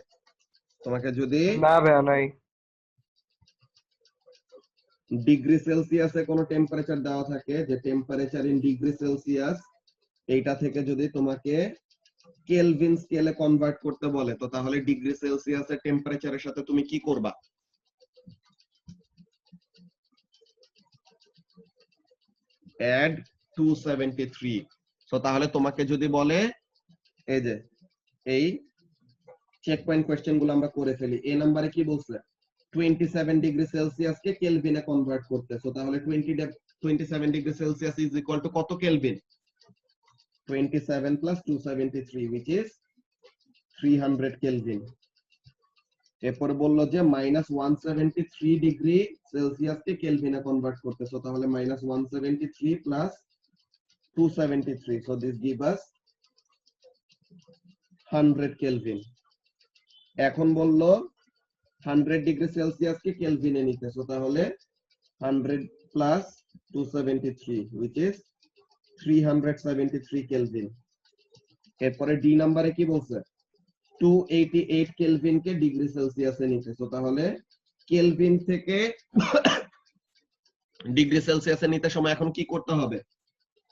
তোমাকে যদি না ভাইয়া নাই। ডিগ্রি সেলসিয়াসে কোনো টেম্পারেচার দেওয়া থাকে, যে টেম্পারেচার ইন ডিগ্রি সেলসিয়াস, এইটা থেকে যদি তোমাকে কেলভিন স্কেলে কনভার্ট করতে বলে, তো তাহলে ডিগ্রি সেলসিয়াসের টেম্পারেচারের সাথে তুমি কি করবা? অ্যাড 273। সো তাহলে তোমাকে যদি বলে, এই যে এই চেক পয়েন্ট কোশ্চেন গুলো আমরা করে ফেলি। এ নাম্বারে কি বলছে? 27 ডিগ্রি সেলসিয়াস কে কেলভিনে কনভার্ট করতে। সো তাহলে 27 degree Celsius is equal to কত Kelvin? 27 plus 273 which is 300 Kelvin. এরপরে বললো যে -173 ডিগ্রি সেলসিয়াস কে কেলভিনে কনভার্ট করতে। সো তাহলে -173 plus 273, so this give us 100 Kelvin. এখন বললো 100 ডিগ্রি সেলসিয়াস কে কেলভিনে নিতে। সো তাহলে 100 প্লাস 273 which is 373 কেলভিন। এরপরে ডি নাম্বারে কি বলছে? 288 কেলভিন কে ডিগ্রি সেলসিয়াসে নিতে। সো তাহলে কেলভিন থেকে ডিগ্রি সেলসিয়াসে নিতে সময় এখন কি করতে হবে?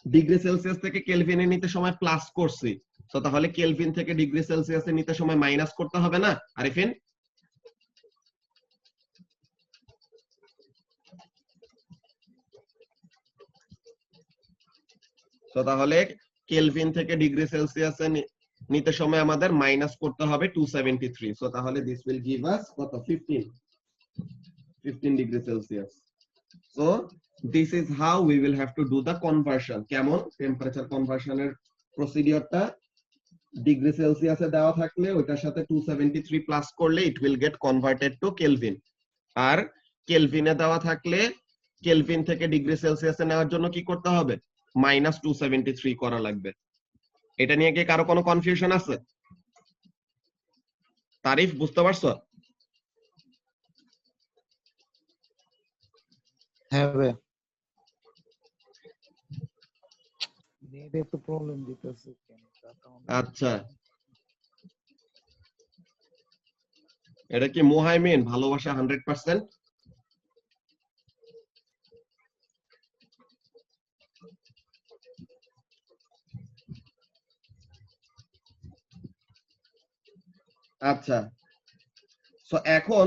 ডিগ্রি সেলসিয়াস থেকে কেলভিনে নিতে সময় প্লাস করছি, তো তাহলে কেলভিন থেকে ডিগ্রি সেলসিয়াসে নিতে সময় মাইনাস করতে হবে না আরিফিন? তো তাহলে কেলভিন থেকে ডিগ্রি সেলসিয়াসে নিতে সময় আমাদের মাইনাস করতে হবে 273। সো তাহলে দিস উইল গিভ আস কত? 15 degree Celsius. So this is how we will have to do the conversion। কেমন? টেম্পারেচার কনভার্সনের প্রসিডিওরটা ডিগ্রি সেলসিয়াসে দেওয়া থাকলে ওইটার সাথে 273 প্লাস করলে it will get converted to Kelvin, আর কেলভিনে দেওয়া থাকলে কেলভিন থেকে ডিগ্রি সেলসিয়াসে নেওয়ার জন্য কি করতে হবে? -273 করা লাগবে। এটা নিয়ে কি কারো কোনো কনফিউশন আছে? তারিফ, বুঝতে পারছো? হ্যাঁ ভাই। নেট একটু প্রবলেম দিতেছে কেন? আচ্ছা, এটা কি মুহাইমিন ভালোবাসা 100%? আচ্ছা, সো এখন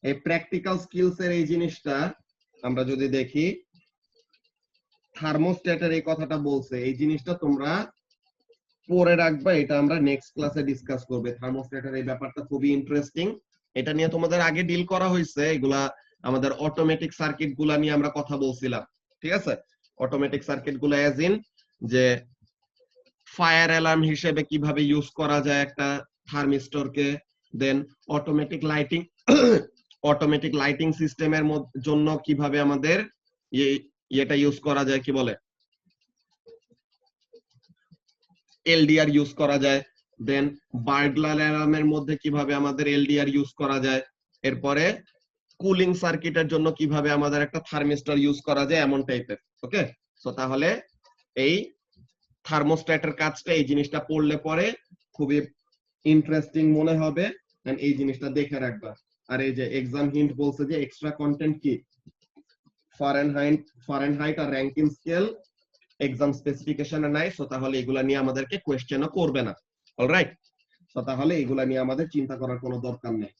এই প্র্যাকটিক্যাল স্কিলস এর এই জিনিসটা আমরা যদি দেখি, থার্মোস্ট্যাটের এই কথাটা বলছে, এই জিনিসটা তোমরা পরে রাখবা, এটা আমরা নেক্সট ক্লাসে ডিসকাস করব। থার্মোস্ট্যাটের এই ব্যাপারটা খুবই ইন্টারেস্টিং, এটা নিয়ে তোমাদের আগে ডিল করা হয়েছে। এগুলা আমাদের অটোমেটিক সার্কিট গুলা নিয়ে আমরা কথা বলছিলাম, ঠিক আছে? অটোমেটিক সার্কিট গুলা অ্যাজ ইন যে ফায়ার অ্যালার্ম হিসেবে কিভাবে ইউজ করা যায় একটা থার্মিস্টরকে, দেন অটোমেটিক লাইটিং সিস্টেমের জন্য কিভাবে আমাদের এটা ইউজ করা যায়, কি বলে, এলডিআর ইউজ করা যায়, দেন বার্গলার অ্যালার্মের মধ্যে কিভাবে আমাদের এলডিআর ইউজ করা যায়, এরপরে কুলিং সার্কিটের জন্য কিভাবে আমাদের একটা থার্মিস্টর ইউজ করা যায়, এমন টাইপের। ওকে, সো তাহলে এই থার্মোস্ট্যাটের কাজটা, এই জিনিসটা পড়লে পরে খুবই ইন্টারেস্টিং মনে হবে, এই জিনিসটা দেখে রাখবা। আর এই যে এক্সাম হিন্ট বলছে যে এক্সট্রা কন্টেন্ট কি, ফারেনহাইট আর র‍্যাঙ্কিন স্কেল এক্সাম স্পেসিফিকেশনে নাই। সো তাহলে এগুলা নিয়ে আমাদেরকে কোশ্চেনও করবে না। অলরাইট, সো তাহলে এগুলা নিয়ে আমাদের চিন্তা করার কোনো দরকার নেই।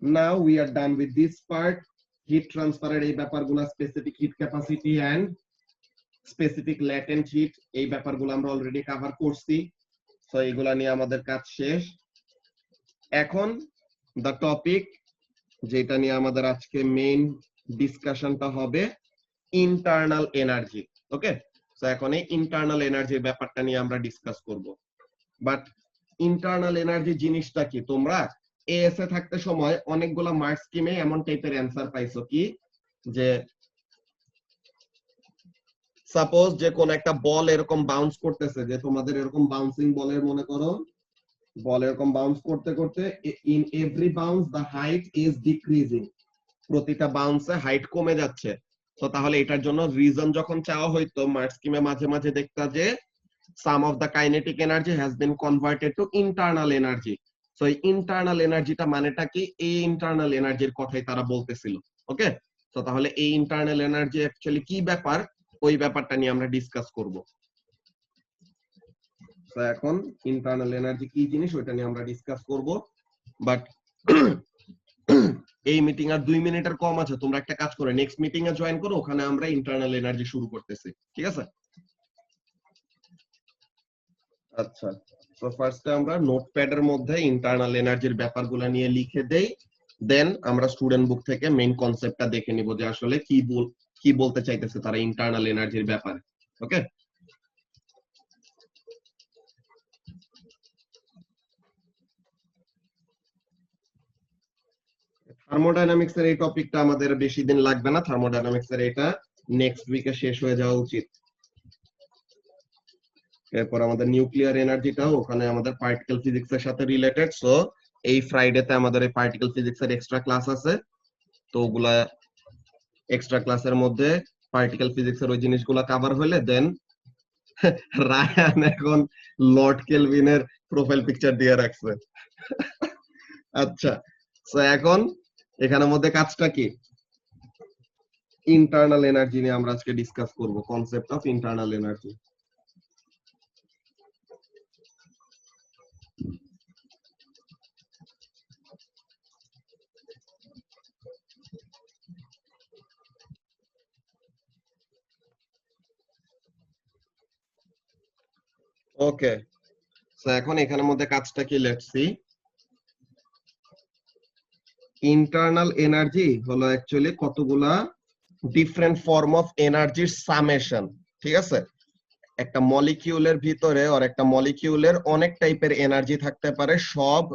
Now we are done with this part. Heat ট্রান্সফারের এই ব্যাপারগুলো, specific heat capacity and specific latent heat, এই ব্যাপারগুলো আমরা অলরেডি কভার করছি। সো এগুলা নিয়ে আমাদের কাজ শেষ। এখন দ্য টপিক যেটা নিয়ে আমাদের আজকে মেইন ডিসকাশনটা হবে, ইন্টারনাল এনার্জি। ওকে, সো এখন এই ইন্টারনাল এনার্জির ব্যাপারটা নিয়ে আমরা ডিসকাস করব। বাট ইন্টারনাল এনার্জি জিনিসটা কি, তোমরা এএস এ থাকতে সময় অনেকগুলা মার্ক স্কিমে এমন টাইপের অ্যানসার পাইছো কি, যে সাপোজ যে কোন একটা বল এরকম বাউন্স করতেছে, যে তোমাদের এরকম বাউন্সিং বলের মনে করো বল এরকম বাউন্স করতে করতে in every bounce the height is decreasing, প্রতিটা বাউন্সে হাইট কমে যাচ্ছে। তো তাহলে এটার জন্য রিজন যখন চাওয়া হইতো মার্ক স্কিমে মাঝে মাঝে দেখতা যে some of the kinetic energy has been converted to internal energy. So এই ইন্টারনাল এনার্জিটা মানেটা কি, এই ইন্টারনাল এনার্জির কথাই তারা বলতেছিল। ওকে, তো তাহলে এই ইন্টারনাল এনার্জি অ্যাকচুয়ালি কি ব্যাপার, ওই ব্যাপারটা নিয়ে আমরা ডিসকাস করব। তো এখন ইন্টারনাল এনার্জি কি জিনিস ওইটা নিয়ে আমরা ডিসকাস করব। বাট এই মিটিং আর 2 মিনিটের কম আছে, তোমরা একটা কাজ করো নেক্সট মিটিং এ জয়েন করো, ওখানে আমরা ইন্টারনাল এনার্জি শুরু করতেছি, ঠিক আছে? আচ্ছা, তো ফার্স্টে আমরা নোটপ্যাডের মধ্যে ইন্টারনাল এনার্জির ব্যাপারগুলো নিয়ে লিখে দেই, দেন আমরা স্টুডেন্ট বুক থেকে মেইন কনসেপ্টটা দেখে নিব যে আসলে কি বলতে চাইতেছে তারা ইন্টারনাল এনার্জির ব্যাপারে। ওকে, থার্মোডাইনামিক্স এর এই টপিকটা আমাদের বেশি দিন লাগবে না, থার্মোডাইনামিক্স এর এটা নেক্সট উইকে শেষ হয়ে যাওয়া উচিত। এরপর আমাদের নিউক্লিয়ার এনার্জিটাও ওখানে আমাদের পার্টিকেল ফিজিক্স এর সাথে রিলেটেড। সো এই ফ্রাইডেতে আমাদের এই পার্টিকেল ফিজিক্স এর এক্সট্রা ক্লাস আছে, তো ওগুলা এক্সট্রা ক্লাসের মধ্যে পার্টিকেল ফিজিক্স এর ওই জিনিসগুলো কভার হলে দেন রায়ান এখন লর্ড কেলভিনের প্রোফাইল পিকচার দিয়ে রাখছে। আচ্ছা, তো এখন এখানের মধ্যে কাজটা কি, ইন্টারনাল এনার্জি নিয়ে আমরা আজকে ডিসকাস করব, কনসেপ্ট অফ ইন্টারনাল এনার্জি। ওকে, তো এখন এখানের মধ্যে কাজটা কি, লেটস সি। ইন্টারনাল এনার্জি হলো অ্যাকচুয়ালি কতগুলা ডিফারেন্ট ফর্ম অফ এনার্জির সামেশন, ঠিক আছে? একটা মলিকিউলের ভিতরে আর একটা মলিকিউলের অনেক টাইপের এনার্জি থাকতে পারে, সব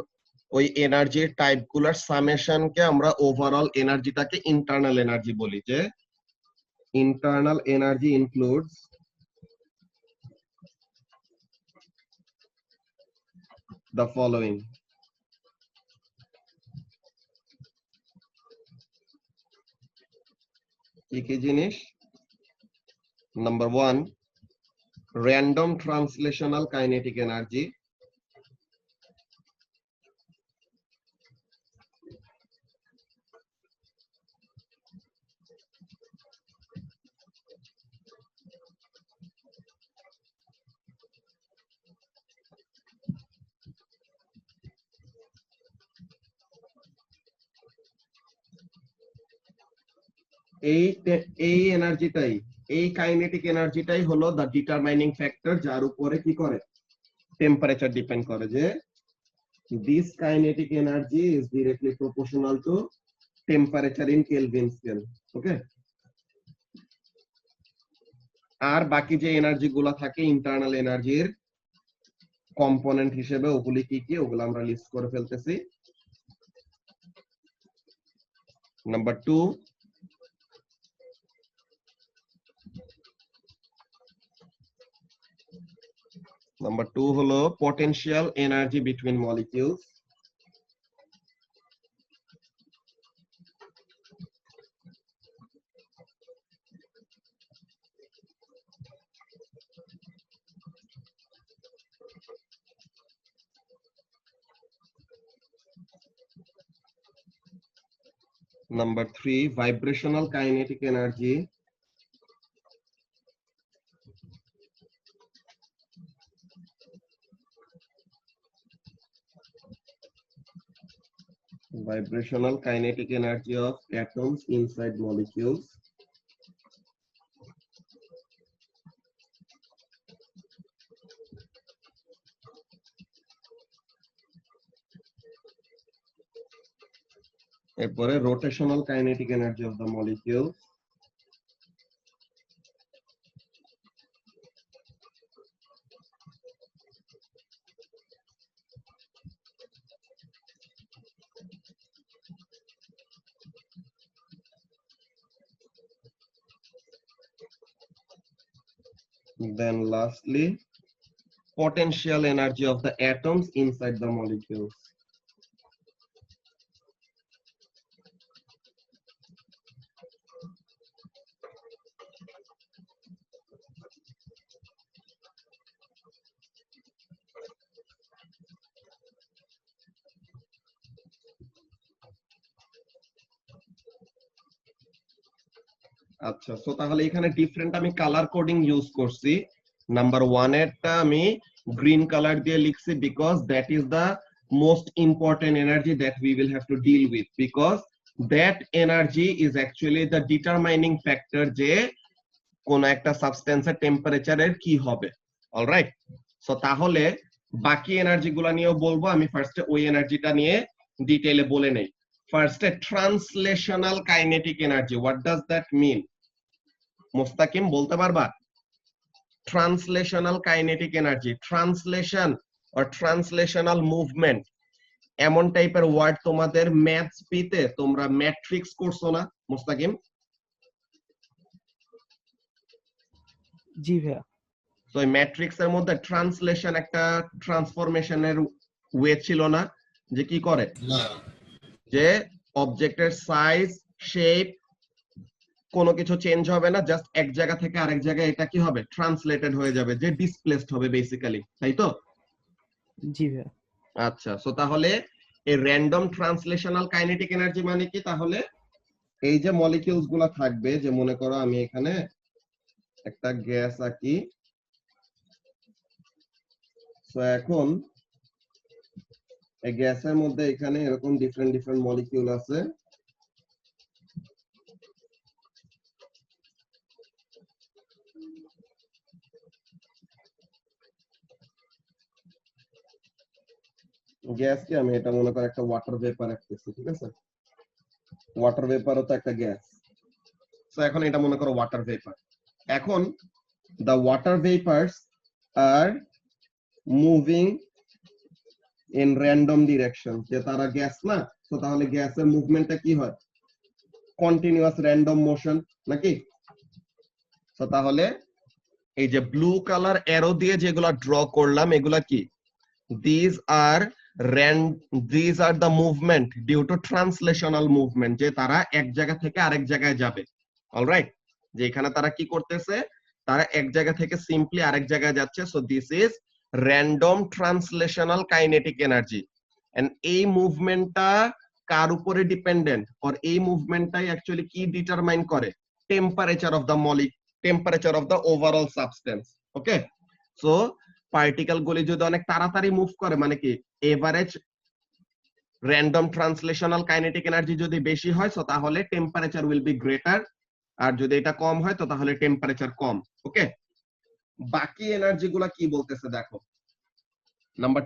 ওই এনার্জির টাইপ গুলার সামেশনকে আমরা ওভারঅল এনার্জিটাকে ইন্টারনাল এনার্জি বলি। যে internal energy includes the following. কি কি জিনিস? Number 1, random translational kinetic energy. এই এনার্জিটাই, এই কাইনেটিক এনার্জিটাই হলো দ্য ডিটারমাইনিং ফ্যাক্টর, যার উপরে কি করে, টেম্পারেচার ডিপেন্ড করে। যে this kinetic energy is directly proportional to temperature in Kelvin scale. Okay, আর বাকি যে এনার্জি গুলা থাকে ইন্টারনাল এনার্জির কম্পোনেন্ট হিসেবে, ওগুলি কি কি ওগুলো আমরা লিস্ট করে ফেলতেছি। নাম্বার 2, হলো potential energy between molecules. Number 3, vibrational kinetic energy. Vibrational kinetic energy of atoms inside molecules. এরপরে rotational kinetic energy of the molecules. Then lastly, potential energy of the atoms inside the molecules. আচ্ছা, সো তাহলে এখানে ডিফারেন্ট আমি কালার কোডিং ইউজ করছি। নাম্বার 1 এরটা আমি গ্রিন কালার দিয়ে লিখছি because that is the most important energy that we will have to deal with, because that energy is actually the determining factor যে কোন একটা সাবস্টেন্সের টেম্পারেচারের কি হবে। অলরাইট, সো তাহলে বাকি এনার্জি গুলা নিয়েও বলবো, আমি ফার্স্টে ওই এনার্জিটা নিয়ে ডিটেইলে বলে নেই। ফার্স্টে translational kinetic energy, what does that mean? Mostakim বলতে পারবা? Translational kinetic energy, translation or translational movement, এমন টাইপের ওয়ার্ড তোমাদের ম্যাথস পিতে তোমরা ম্যাট্রিক্স করছো না মোস্তাকিম? জি ভাইয়া। তো এই ম্যাট্রিক্স এর মধ্যে ট্রান্সলেশন একটা ট্রান্সফরমেশনের ওয়ে ছিল না, যে কি করে যে অবজেক্টের সাইজ, শেপ কোনো কিছু চেঞ্জ হবে না, জাস্ট এক জায়গা থেকে আরেক জায়গায় এটা কি হবে, ট্রান্সলেটেড হয়ে যাবে, যে ডিসপ্লেসড হবে বেসিক্যালি, তাই তো? জি ভাইয়া। আচ্ছা, সো তাহলে এই র্যান্ডম ট্রান্সলেশনাল কাইনেটিক এনার্জি মানে কি? তাহলে এই যে মলিকিউলস গুলা থাকবে, যে মনে করো আমি এখানে একটা গ্যাস আঁকি, সো এখন এই গ্যাসের মধ্যে এখানে এরকম ডিফারেন্ট ডিফারেন্ট মলিকিউল আছে। গ্যাসকে আমি এটা মনে করি একটা ওয়াটার ভেপার রাখতেছি, ঠিক আছে? ওয়াটার ভেপারও তো একটা গ্যাস। সো এখন এটা মনে করো ওয়াটার ভেপার। এখন the water vapors are moving in random direction, যে তারা গ্যাস না, তো তাহলে গ্যাসের মুভমেন্টটা কি হয়? কন্টিনিউয়াস র্যান্ডম মোশন নাকি? তো তাহলে এই যে ব্লু কালার অ্যারো দিয়ে যেগুলা ড্র করলাম, এগুলা কি? these are the movement due to translational movement, যে তারা এক জায়গা থেকে আরেক জায়গায় যাবে। অলরাইট, যে এখানে তারা কি করতেছে, তারা এক জায়গা থেকে সিম্পলি আরেক জায়গায় যাচ্ছে। So this is random translational kinetic energy. And এই মুভমেন্টটা কার উপরে ডিপেন্ডেন্ট, আর এই মুভমেন্টটাই অ্যাকচুয়ালি কি ডিটারমাইন করে? Temperature of the temperature of the overall substance. Okay, so particle গুলি যদি অনেক তাড়াতাড়ি মুভ করে, মানে কি average random translational kinetic energy যদি বেশি হয়, সো তাহলে টেম্পারেচার উইল বি গ্রেটার, আর যদি এটা কম হয় তো তাহলে টেম্পারেচার কম। ওকে, বাকি এনার্জি গুলা কি বলতেছে দেখো। নাম্বার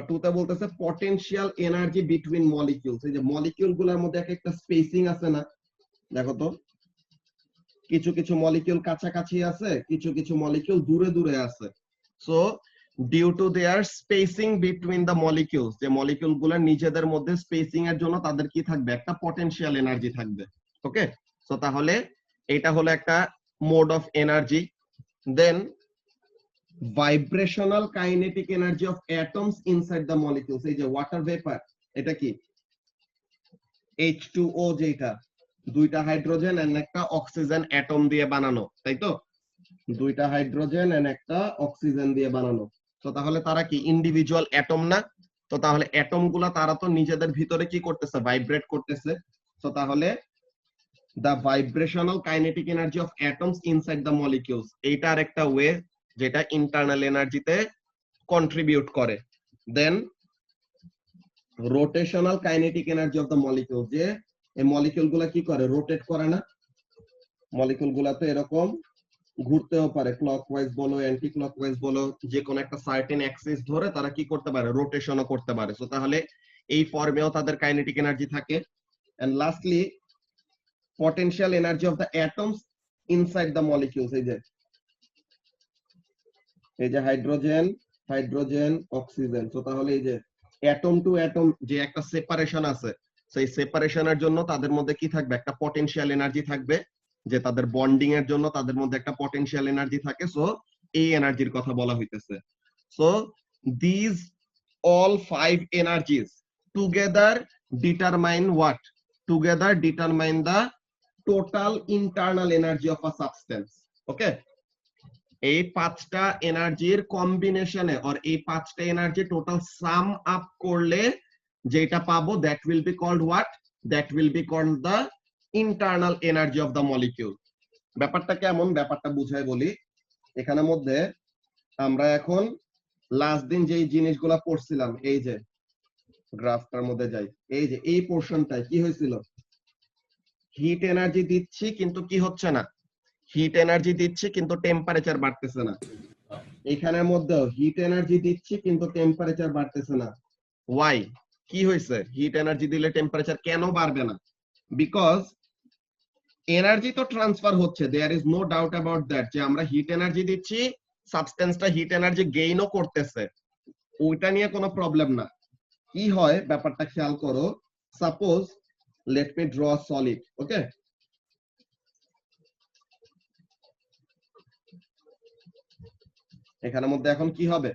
2 তে বলতেছে পটেনশিয়াল এনার্জি বিটুইন মলিকিউলস। এই যে মলিকিউল গুলোর মধ্যে এক একটা স্পেসিং আছে না, দেখো তো, কিছু কিছু মলিকিউল কাছাকাছি আছে, কিছু কিছু মলিকিউল দূরে দূরে আছে। So due to their spacing between the molecules, যে মলিকিউল গুলো নিজেদের মধ্যে স্পেসিং এর জন্য তাদের কি থাকবে? একটা পটেনশিয়াল এনার্জি থাকবে। ওকে, সো তাহলে এটা হলো একটা mode of energy. Then vibrational kinetic energy of atoms inside the molecules. এই যে ওয়াটার ভেপার, এটা কি? H2O, যেটা দুইটা হাইড্রোজেন এন্ড একটা অক্সিজেন অ্যাটম দিয়ে বানানো, তাই তো? দুইটা হাইড্রোজেন এন্ড একটা অক্সিজেন দিয়ে বানানো। তো তাহলে তারা কি ইন্ডিভিজুয়াল অ্যাটম না? তো তাহলে অ্যাটম গুলা তারা তো নিজেদের ভিতরে কি করতেছে? ভাইব্রেট করতেছে। তো তাহলে the vibrational kinetic energy of atoms inside the molecules, এইটা আরেকটা ওয়ে যেটা ইন্টারনাল এনার্জিতে কন্ট্রিবিউট করে। Then rotational kinetic energy of the molecule, যে এই মলিকিউল গুলা কি করে? রোটেট করে না? মলিকিউল গুলা তো এরকম ঘুরতেও পারে, ক্লকওয়াইজ বলো অ্যান্টি ক্লকওয়াইজ বলো, যে কোনো একটা সার্টেন অ্যাক্সিস ধরে তারা কি করতে পারে? রোটেশনও করতে পারে। সো তাহলে এই ফর্মেও তাদের কাইনেটিক এনার্জি থাকে। And lastly potential energy of the atoms inside the molecules, এই যে হাইড্রোজেন অক্সিজেন। তো তাহলে এই যে অ্যাটম টু অ্যাটম যে একটা সেপারেশন আছে, সেই সেপারেশনের জন্য তাদের মধ্যে কি থাকবে? একটা পটেনশিয়াল এনার্জি থাকবে, যে তাদের বন্ডিং এর জন্য তাদের মধ্যে একটা পটেনশিয়াল এনার্জি থাকে। সো এই এনার্জির কথা বলা হইতেছে। So this all 5 energies together determine what? Together determine the total internal energy of a substance. Okay? এই পাঁচটা এনার্জির কম্বিনেশনে আর এই পাঁচটা এনার্জি টোটাল সাম আপ করলে যেটা পাবো that will be called what? That will be called the internal energy of the molecule. ব্যাপারটা কেমন? ব্যাপারটা বুঝাই বলি। এখানের মধ্যে আমরা এখন লাস্ট দিন যেই জিনিসগুলা পড়ছিলাম, এই যে গ্রাফটার মধ্যে যাই, এই যে এই পোর্শনটায় কি হয়েছিল? হিট এনার্জি দিচ্ছি কিন্তু কি হচ্ছে না? হিট এনার্জি দিচ্ছি কিন্তু টেম্পারেচার বাড়তেছে না। এখানের মধ্যেও হিট এনার্জি দিচ্ছি কিন্তু টেম্পারেচার বাড়তেছে না। ওয়াই? কি হয়েছে? হিট এনার্জি দিলে টেম্পারেচার কেন বাড়বে না? বিকজ এনার্জি তো ট্রান্সফার হচ্ছে, there is no doubt about that, যে আমরা হিট এনার্জি দিচ্ছি, সাবস্টেন্সটা হিট এনার্জি গেইনও করতেছে, ওইটা নিয়ে কোনো প্রবলেম না। কি হয় ব্যাপারটা খেয়াল করো। Suppose let me draw solid, okay? এখানের মধ্যে এখন কি হবে?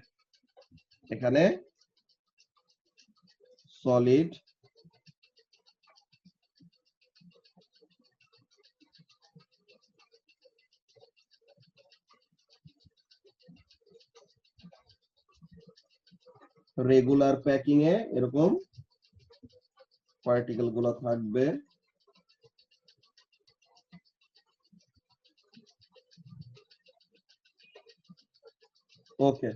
এখানে সলিড রেগুলার প্যাকিং এ এরকম পার্টিকেল গুলো থাকবে। ওকে,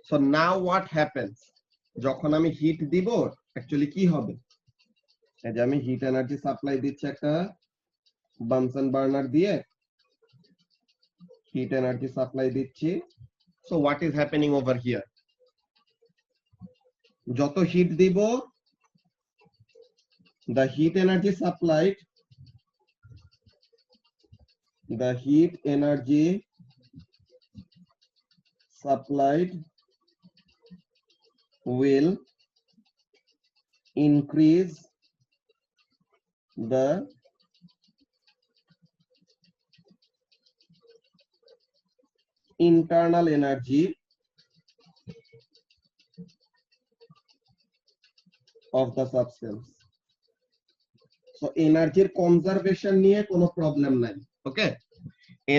সো নাও হোয়াট হ্যাপেন্স? যখন আমি হিট দিব অ্যাকচুয়ালি কি হবে? এই যে আমি হিট এনার্জি সাপ্লাই দিচ্ছি একটা বানসন বার্নার দিয়ে, হিট এনার্জি সাপ্লাই দিচ্ছি। So what is happening over here? যত হিট দিব, the heat energy supplied will increase the internal energy of the substance. So energy conservation নিয়ে কোনো প্রবলেম নাই। ওকে,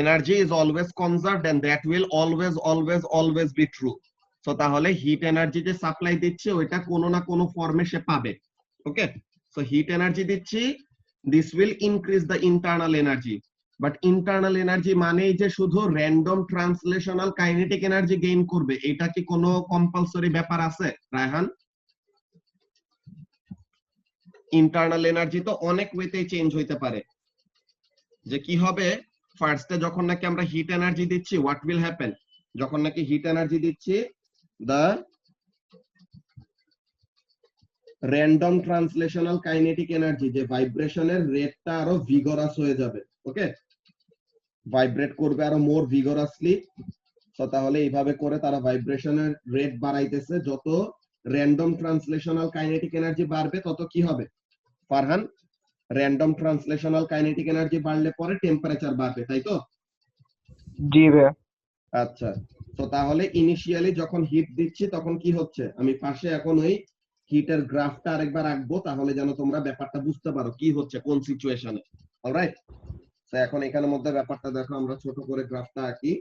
energy is always conserved and that will always be true. So তাহলে হিট এনার্জি যে সাপ্লাই দিচ্ছে ওইটা কোনো না কোনো ফর্মে সে পাবে। ওকে, সো হিট এনার্জি দিচ্ছি, this will increase the internal energy, but internal energy মানেই যে শুধু random translational kinetic energy gain করবে, এটা কি কোনো কম্পালসরি ব্যাপার আছে রায়হান? ইন্টারনাল এনার্জি তো অনেক ওয়েতে চেঞ্জ হইতে পারে। যে কি হবে, ফার্স্টে যখন নাকি আমরা হিট এনার্জি দিচ্ছি, হোয়াট উইল হ্যাপেন? যখন নাকি হিট এনার্জি দিচ্ছি, the random translational kinetic energy, যে ভাইব্রেশনের রেটটা আরো ভিগরাস হয়ে যাবে। ওকে, ভাইব্রেট করবে আরো মোর ভিগরাসলি। তো তাহলে এইভাবে করে তারা ভাইব্রেশনের রেট বাড়াইতেছে, যত র্যান্ডম ট্রান্সলেশনাল কাইনেটিক এনার্জি বাড়বে তত কি হবে Farhan? Random translational kinetic energy বাড়লে পরে টেম্পারেচার বাড়বে, তাই তো? জি ভাইয়া। আচ্ছা, তো তাহলে ইনিশিয়ালি যখন হিট দিচ্ছি তখন কি হচ্ছে? আমি পাশে এখন ওই হিটের গ্রাফটা আরেকবার আঁকবো, তাহলে যেন তোমরা ব্যাপারটা বুঝতে পারো কি হচ্ছে কোন সিচুয়েশনে। অলরাইট, তো এখন এখানের মধ্যে ব্যাপারটা দেখো, আমরা ছোট করে গ্রাফটা আঁকি।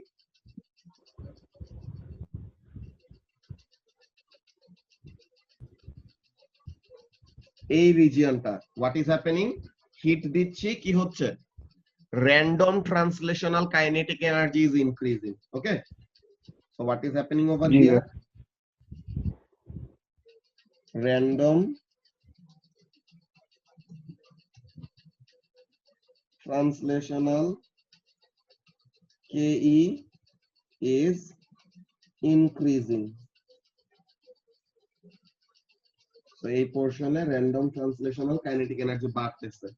এই রিজিয়নটা হোয়াট ইজ হ্যাপেনিং? হিট দিচ্ছি, কি হচ্ছে? random translational kinetic energy is increasing. Okay, so what is happening over G here? Random translational KE is increasing. So এই পোর্শনে random translational kinetic energy বাড়তেছে।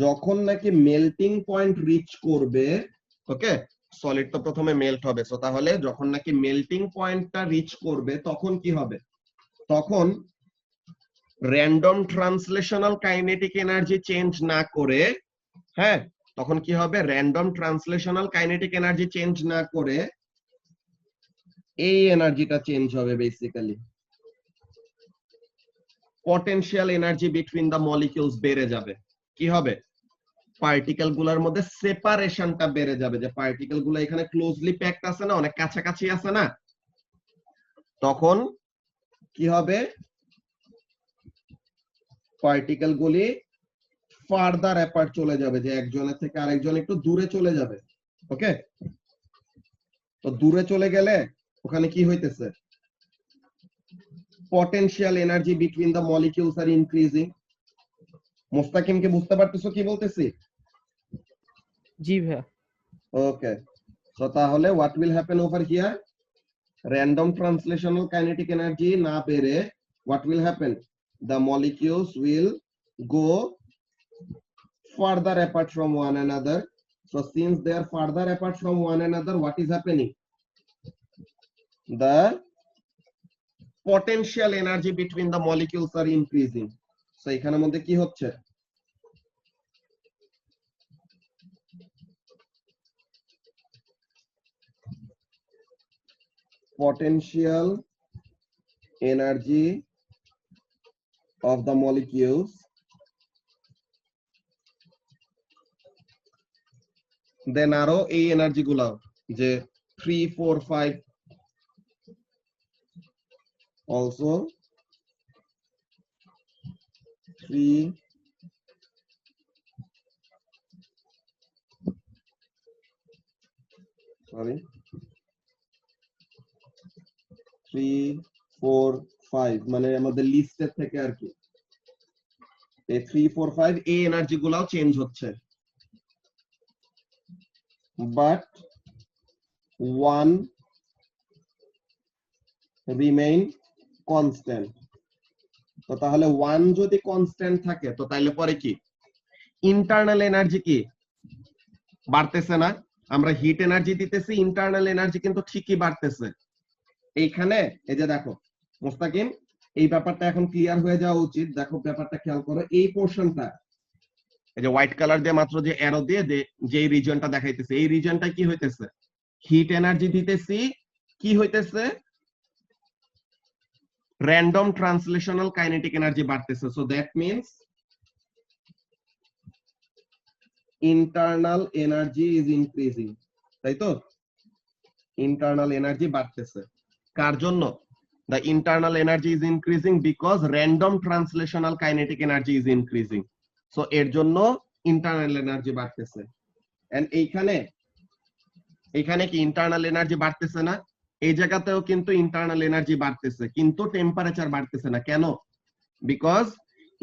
যখন নাকি মেল্টিং পয়েন্ট রিচ করবে, ওকে, সলিড তো প্রথমে মেল্ট হবে, সো তাহলে যখন নাকি মেল্টিং পয়েন্টটা রিচ করবে তখন কি হবে? তখন random translational kinetic energy change না করে, হ্যাঁ, তখন কি হবে, random translational kinetic energy change না করে এই এনার্জিটা চেঞ্জ হবে basically. Potential energy between the molecules বেড়ে যাবে। কি হবে, পার্টিকেল গুলার মধ্যে সেপারেশনটা বেড়ে যাবে, যে পার্টিকেল গুলো এখানে ক্লোজলি প্যাকড আছে না, অনেক কাছাকাছি আছে না, তখন কি হবে, পার্টিকেল গুলি ফার্দার অ্যাপার্ট চলে যাবে, যে একজনের থেকে আরেকজন একটু দূরে চলে যাবে। ওকে, তো দূরে চলে গেলে ওখানে কি হইতেছে, potential energy between the molecules are increasing. Mustakim কি বুঝতে পারতেছো কি বলতেছি? জি ভাইয়া। ওকে, সো তাহলে what will happen over here, random translational kinetic energy না বেড়ে what will happen, the molecules will go further apart from one another. So since they are further apart from one another, what is happening, the potential energy between the molecules are increasing. So এখানের মধ্যে কি হচ্ছে, potential energy of the molecules দেন আরো এই এনার্জি গুলা, যে 3, 4, 5 also 3, 4, 5 মানে আমাদের লিস্টের থেকে আর কি, এই 3, 4, 5 এই এনার্জি গুলাও চেঞ্জ হচ্ছে, বাট ওয়ান রিমেইন কনস্ট্যান্ট। তো তাহলে ওয়ান যদি কনস্ট্যান্ট থাকে তো তাইলে পরে কি, ইন্টারনাল এনার্জি কি বাড়তেছে না, আমরা হিট এনার্জি দিতেছি, ইন্টারনাল এনার্জি কিন্তু ঠিকই বাড়তেছে। এইখানে এই যে দেখো মুস্তাকিম, এই ব্যাপারটা এখন ক্লিয়ার হয়ে যাওয়া উচিত। দেখো ব্যাপারটা খেয়াল করো, এই পোর্শনটা, এই যে হোয়াইট কালার দিয়ে মাত্র যে অ্যারো দিয়ে যে রিজনটা দেখাইতেছে, এই রিজনটা কি হইতেছে, হিট এনার্জি দিতেছি, কি হইতেছে, random translational kinetic energy বাড়তেছে। So that means internal energy is increasing, তাই তো, internal energy বাড়তেছে। কার জন্য, the internal energy is increasing because random translational kinetic energy is increasing. So এর জন্য internal energy বাড়তেছে। and এইখানে কি internal energy বাড়তেছে না, এই জায়গাতেও কিন্তু ইন্টারনাল এনার্জি বাড়তেছে, কিন্তু টেম্পারেচার বাড়তেছে না। কেন, বিকজ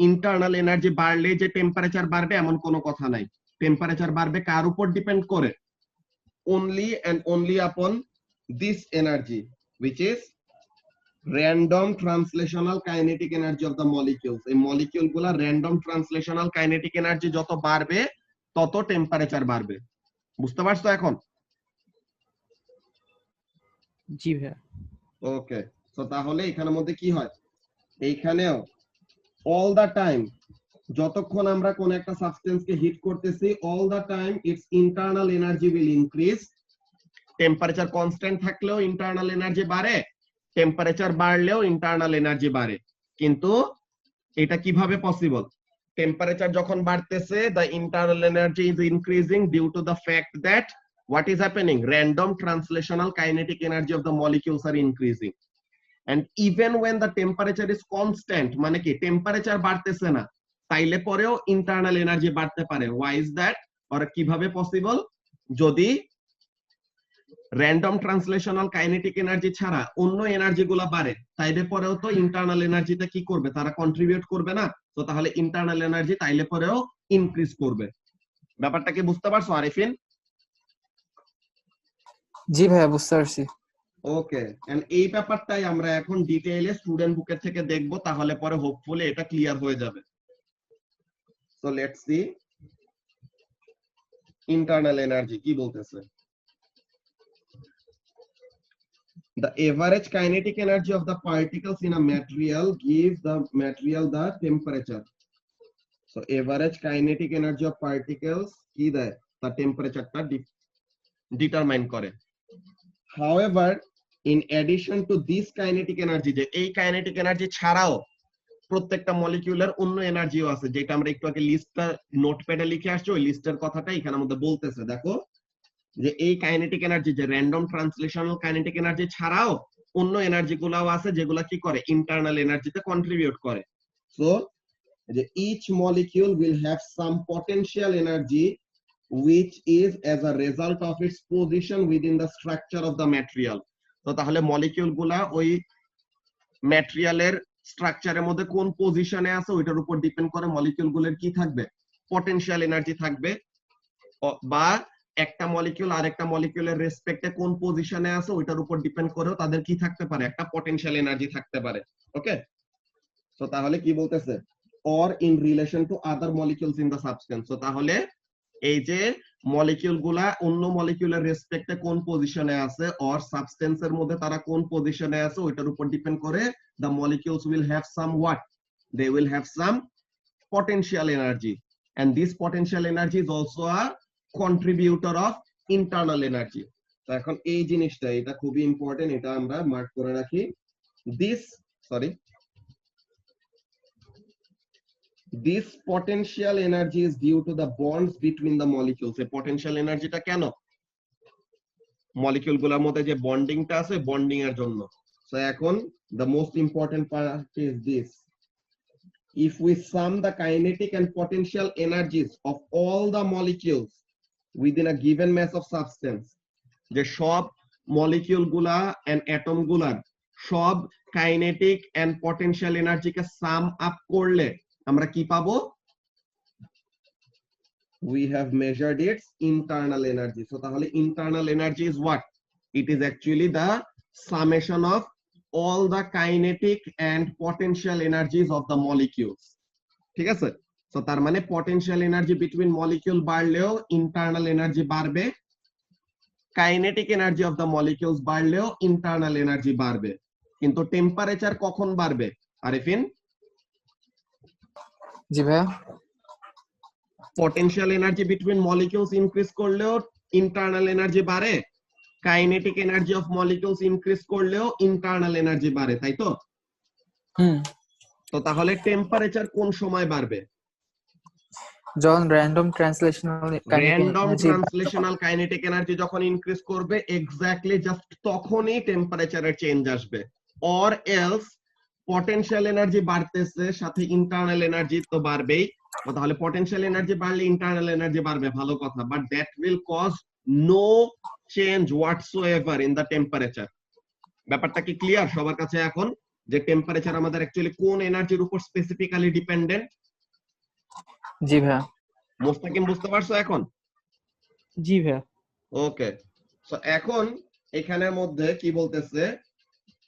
ইন্টারনাল এনার্জি বাড়লে যে টেম্পারেচার বাড়বে এমন কোনো কথা নাই। টেম্পারেচার বাড়বে কার উপর ডিপেন্ড করে, only and only upon this energy which is random translational kinetic energy of the molecules. এই মলিকিউল গুলা random translational kinetic energy যত বাড়বে তত টেম্পারেচার বাড়বে। বুঝতে পারছো এখন? জি ভাইয়া। ওকে, সো তাহলে এখানের মধ্যে কি হয়, এইখানেও all the time যতক্ষণ আমরা কোন একটা সাবস্টেন্স কে হিট করতেছি, all the time its internal energy will increase. Temperature constant থাকলেও ইন্টারনাল এনার্জি বাড়ে, টেম্পারেচার বাড়লেও ইন্টারনাল এনার্জি বাড়ে। কিন্তু এটা কিভাবে পসিবল, টেম্পারেচার যখন বাড়তেছে the internal energy is increasing due to the fact that what is happening, random translational kinetic energy of the molecules are increasing. And even when the temperature is constant, মানে কি টেম্পারেচার বাড়তেছে না, তাইলে পরেও ইন্টারনাল এনার্জি বাড়তে পারে। why is that, or কিভাবে পসিবল, যদি র্যান্ডম ট্রান্সলেশনাল কাইনেটিক এনার্জি ছাড়া অন্য এনার্জি গুলা বাড়ে, তাইলে পরেও তো ইন্টারনাল এনার্জিটা কি করবে, তারা কন্ট্রিবিউট করবে না। তো তাহলে ইন্টারনাল এনার্জি তাইলে পরেও ইনক্রিজ করবে। ব্যাপারটা কি বুঝতে পারছো আরিফিন? জি ভাইয়া বুঝতে পারছি। ওকে, এন্ড এই ব্যাপারটাই আমরা এখন ডিটেইলে স্টুডেন্ট বুকের থেকে দেখব, তাহলে পরে হোপফুলি এটা ক্লিয়ার হয়ে যাবে। So let's see internal energy কি বলতেছে। The average kinetic energy of the particles in a material gives the material the temperature. So average kinetic energy of particles কি দেয় তার টেম্পারেচারটা ডিটারমাইন করে। However, in addition to this kinetic energy, যে এই কাইনেটিক এনার্জি ছাড়াও প্রত্যেকটা মলিকিউলের অন্য এনার্জিও আছে, যেটা আমরা একটু আগে লিস্টটা নোটপ্যাডে লিখে আসছি, ওই লিস্টের কথাটা এখানে মধ্যে বলতেছে। দেখো যে এই কাইনেটিক এনার্জি, যে র্যান্ডম ট্রান্সলেশনাল কাইনেটিক এনার্জি ছাড়াও অন্য এনার্জি গুলাও আছে যেগুলা কি করে, ইন্টারনাল এনার্জিতে কন্ট্রিবিউট করে। সো যে each molecule will have some potential energy which is as a result of its position within the structure of the material. তো তাহলে মলিকিউল গুলা ওই ম্যাটেরিয়ালের স্ট্রাকচারের মধ্যে কোন পজিশনে আছে ওইটার উপর ডিপেন্ড করে মলিকিউল গুলোর কি থাকবে, পটেনশিয়াল এনার্জি থাকবে, বা একটা মলিকিউল আর একটা মলিকিউলের রেসপেক্টে কোন পজিশনে আছে ওইটার উপর ডিপেন্ড করেও তাদের কি থাকতে পারে, একটা পটেনশিয়াল এনার্জি থাকতে পারে। ওকে, তো তাহলে কি বলতেছে, or in relation to other molecules in the substance। তো তাহলে এই যে মলিকিউল গুলা অন্য মলিকিউলের রেসপেক্টে কোন পজিশনে আছে, অর সাবস্টেন্সের মধ্যে তারা কোন পজিশনে আছে ওইটার উপর ডিপেন্ড করে the molecules will have some what, they will have some potential energy, and this potential energy is also a contributor of internal energy। তো এখন এই জিনিসটা, এটা খুবই ইম্পর্টেন্ট, এটা আমরা মার্ক করে রাখি। This potential energy is due to the bonds between the molecules। এই potential এনার্জিটা কেন, মলিকিউল গুলোর মধ্যে যে বন্ডিংটা আছে, বন্ডিং এর জন্য। সো এখন the most important part is this: if we sum the kinetic and potential energies of all the molecules within a given mass of substance, যে সব মলিকিউল গুলা এন্ড অ্যাটম গুলার সব কাইনেটিক এন্ড পটেনশিয়াল এনার্জিকে সাম আপ করলে আমরা কি পাবো, we have measured its internal energy। So তাহলে internal energy is what, it is actually the summation of all the kinetic and potential energies of the molecules। ঠিক আছে, তো তার মানে পটেনশিয়াল এনার্জি বিটুইন মলিকিউল বাড়লেও ইন্টারনাল এনার্জি বাড়বে, kinetic energy of the molecules বাড়লেও ইন্টারনাল এনার্জি বাড়বে। কিন্তু টেম্পারেচার কখন বাড়বে আরিফিন? জি ভাইয়া। Potential energy between molecules increase করলেও ইন্টারনাল এনার্জি বাড়ে, kinetic energy of molecules increase করলেও ইন্টারনাল এনার্জি বাড়ে, তাই তো? তো তাহলে টেম্পারেচার কোন সময় বাড়বে? যখন র্যান্ডম ট্রান্সলেশনাল কাইনেটিক এনার্জি যখন ইনক্রিজ করবে, এক্স্যাক্টলি জাস্ট তখনই টেম্পারেচারের চেঞ্জ আসবে। অর এলস পটেনশিয়াল এনার্জি বাড়তেছে, সাথে ইন্টারনাল এনার্জি তো বাড়বেই, তাহলে পটেনশিয়াল এনার্জি বাড়লে ইন্টারনাল এনার্জি বাড়বে, ভালো কথা, but that will cause no change whatsoever in the temperature. ব্যাপারটা কি ক্লিয়ার সবার কাছে এখন, যে টেম্পারেচার আমাদের অ্যাকচুয়ালি কোন এনার্জির উপর স্পেসিফিক্যালি ডিপেন্ডেন্ট? জি ভাইয়া। মোস্তাকিম বুঝতে পারছো এখন? জি ভাইয়া। ওকে, সো এখন এখানের মধ্যে কি বলতেছে,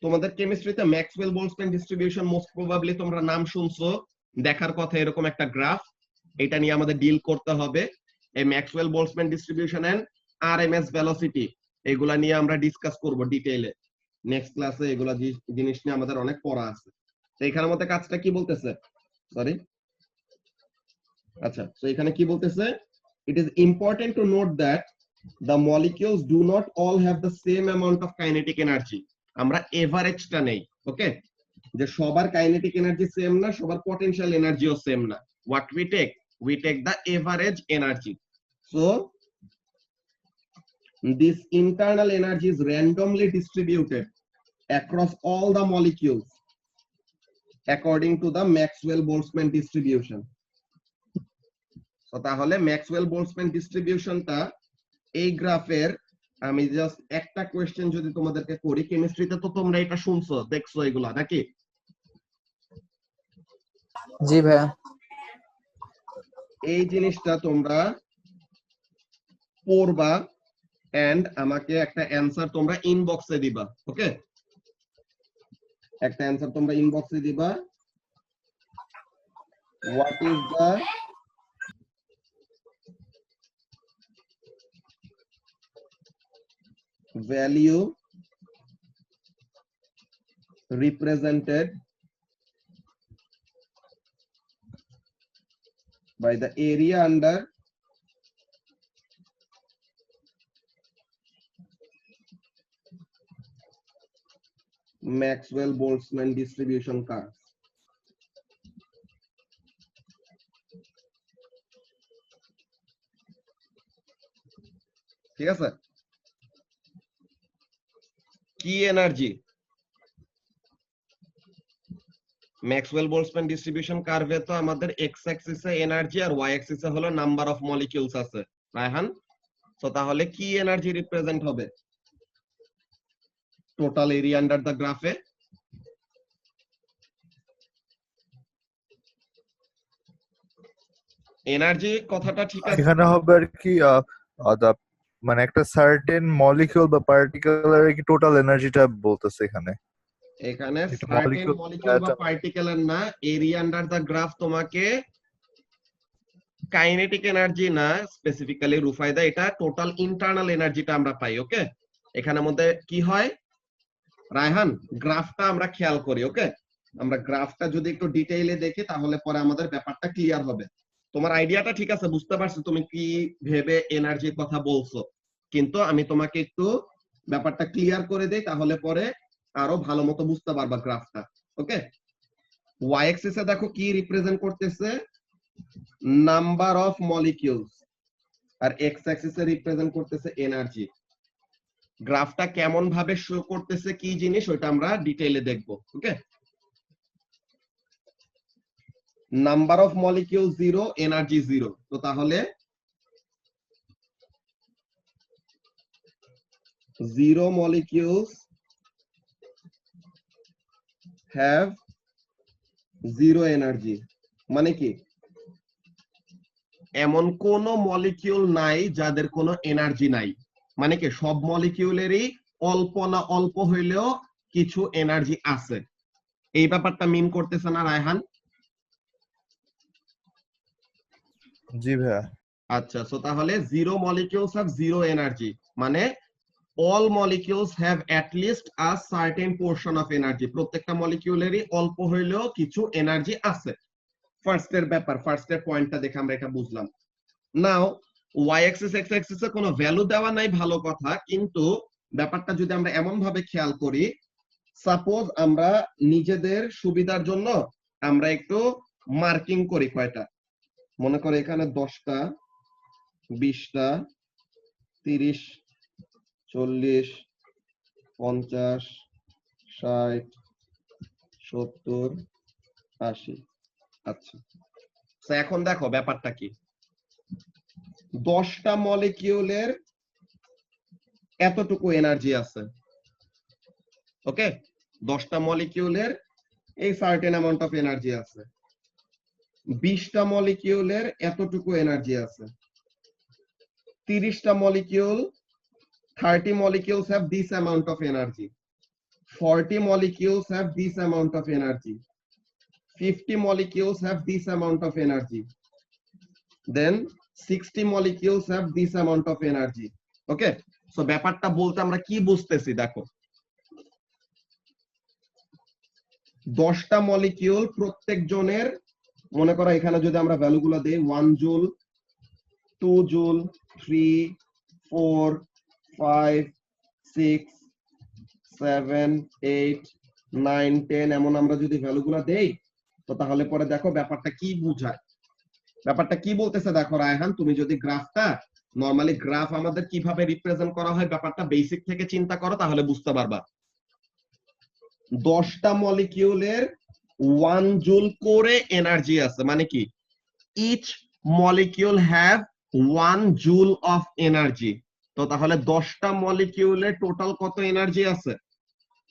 তোমাদের কেমিস্ট্রিতে Maxwell Boltzmann distribution most probably তোমরা নাম শুনছো, দেখার কথা এরকম একটা গ্রাফ, এটা নিয়ে আমাদের ডিল করতে হবে। এই Maxwell Boltzmann distribution and RMS velocity, এগুলা নিয়ে আমরা ডিসকাস করব ডিটেইলে নেক্সট ক্লাসে। এগুলা জিনিস নিয়ে আমাদের অনেক পড়া আছে। তো এখানের মধ্যে কাজটা কি বলতেছে, সরি, আচ্ছা, তো এখানে কি বলতেছে, it is important to note that the molecules do not all have the same amount of kinetic energy। আমরা এভারেজটা নেই, ওকে, যে সবার কাইনেটিক এনার্জি সেম না, সবার পটেনশিয়াল এনার্জিও সেম না। what we take the average energy। so this internal energy is randomly distributed across all the molecules according to the Maxwell-Boltzmann distribution। তো তাহলে ম্যাক্সওয়েল বোলটজম্যান ডিস্ট্রিবিউশনটা এই গ্রাফের, আমি জাস্ট একটা কোশ্চেন যদি তোমাদেরকে করি, কেমিস্ট্রিতে তো তোমরা এটা শুনছো দেখছো এগুলা নাকি? জি ভাইয়া। এই জিনিসটা তোমরা পড়বা এন্ড আমাকে একটা অ্যানসার তোমরা ইনবক্সে দিবা, ওকে, একটা অ্যানসার তোমরা ইনবক্সে দিবা। What is the value represented by the area under Maxwell-Boltzmann distribution curve. ঠিক আছে, কি এনার্জি ম্যাক্সওয়েল বোলসম্যান ডিস্ট্রিবিউশন কার্ভে তো আমাদের এক্স অ্যাক্সিসে এনার্জি আর ওয়াই অ্যাক্সিসে হলো নাম্বার অফ মলিকিউলস আছে রায়হান। তো তাহলে কি এনার্জি রিপ্রেজেন্ট হবে টোটাল এরিয়া আন্ডার দ্য গ্রাফে? এনার্জি কথাটা ঠিক আছে, এখানে হবে আর কি মানে একটা সার্টেন মলিকিউল বা পার্টিকেলের কি টোটাল এনার্জিটা বলতেছে এখানে। এখানে এটা সার্টেন molecule মলিকিউল বা atom। পার্টিকেলের না, এরিয়া আন্ডার দ্য গ্রাফ তোমাকে কাইনেটিক এনার্জি না স্পেসিফিক্যালি রুফায়দা, এটা টোটাল ইন্টারনাল এনার্জিটা আমরা পাই। ওকে, এখানের মধ্যে কি হয় রায়হান, গ্রাফটা আমরা খেয়াল করি। ওকে, আমরা গ্রাফটা যদি একটু ডিটেইলে দেখি তাহলে পরে আমাদের ব্যাপারটা ক্লিয়ার হবে। তোমার আইডিয়াটা ঠিক আছে, বুঝতে পারছো তুমি কি ভেবে এনার্জির কথা বলছো, কিন্তু আমি তোমাকে একটু ব্যাপারটা ক্লিয়ার করে দেই তাহলে পরে আরো ভালো মতো বুঝতে পারবা গ্রাফটা। ওকে, ওয়াই অ্যাক্সিসে দেখো কি রিপ্রেজেন্ট করতেছে নাম্বার অফ মলিকিউলস, আর এক্স অ্যাক্সিসে রিপ্রেজেন্ট করতেছে এনার্জি। গ্রাফটা কেমন ভাবে শো করতেছে কি জিনিস ওইটা আমরা ডিটেইলে দেখব। ওকে, নাম্বার অফ মলিকিউল 0, এনার্জি 0। তো তাহলে 0 molecules have 0 energy, মানে কি এমন কোন মলিকিউল নাই যাদের কোনো এনার্জি নাই, মানে কি সব মলিকিউলেরই অল্প না অল্প হইলেও কিছু এনার্জি আছে। এই ব্যাপারটা মিন করতেছে না রায়হান? জি ভাইয়া। আচ্ছা, সো তাহলে 0 molecules have 0 energy, মানে all molecules have at least a certain portion of energy, প্রত্যেকটা মলিকিউলেরই অল্প হইলেও কিছু এনার্জি আছে। ফার্স্ট এর ব্যাপার, ফার্স্ট এর পয়েন্টটা দেখে আমরা এটা বুঝলাম। নাও ওয়াই অ্যাক্সিস এক্স অ্যাক্সিসে কোনো ভ্যালু দেওয়া নাই, ভালো কথা, কিন্তু ব্যাপারটা যদি আমরা এমন ভাবে খেয়াল করি, সাপোজ আমরা নিজেদের সুবিধার জন্য আমরা একটু মার্কিং করি কয়টা, মনে করো এখানে 10টা 20টা 30 40 50 60 70 80। আচ্ছা, তো এখন দেখো ব্যাপারটা কি, 10টা মলিকিউলের এতটুকু এনার্জি আছে। ওকে, 10টা মলিকিউলের এই সার্টেন অ্যামাউন্ট অফ এনার্জি আছে, 20টা মলিকিউলের এতটুকু এনার্জি আছে, 30টা molecule 30 molecules have this amount of energy, 40 molecules have this amount of energy, 50 molecules have this amount of energy, then 60 molecules have this amount of energy. Okay, so ব্যাপারটা বলতে আমরা কি বুঝতেছি দেখো, 10টা মলিকিউল প্রত্যেক জনের, মনে করো এখানে যদি আমরা ভ্যালুগুলো দেই 1 জুল 2 জুল 3 4 5 6 7 8 9 10 এমন আমরা যদি ভ্যালুগুলো দেই, তো তাহলে পরে দেখো ব্যাপারটা কি বোঝায়, ব্যাপারটা কি বলতেছে দেখো রায়হান, তুমি যদি গ্রাফটা নরমালি গ্রাফ আমাদের কিভাবে রিপ্রেজেন্ট করা হয় ব্যাপারটা বেসিক থেকে চিন্তা করো তাহলে বুঝতে পারবা। 10টা মলিকিউলের 1 জুল করে এনার্জি আছে, মানে কি each molecule have 1 joule of energy. তো তাহলে 10টা মলিকিউলের টোটাল কত এনার্জি আছে?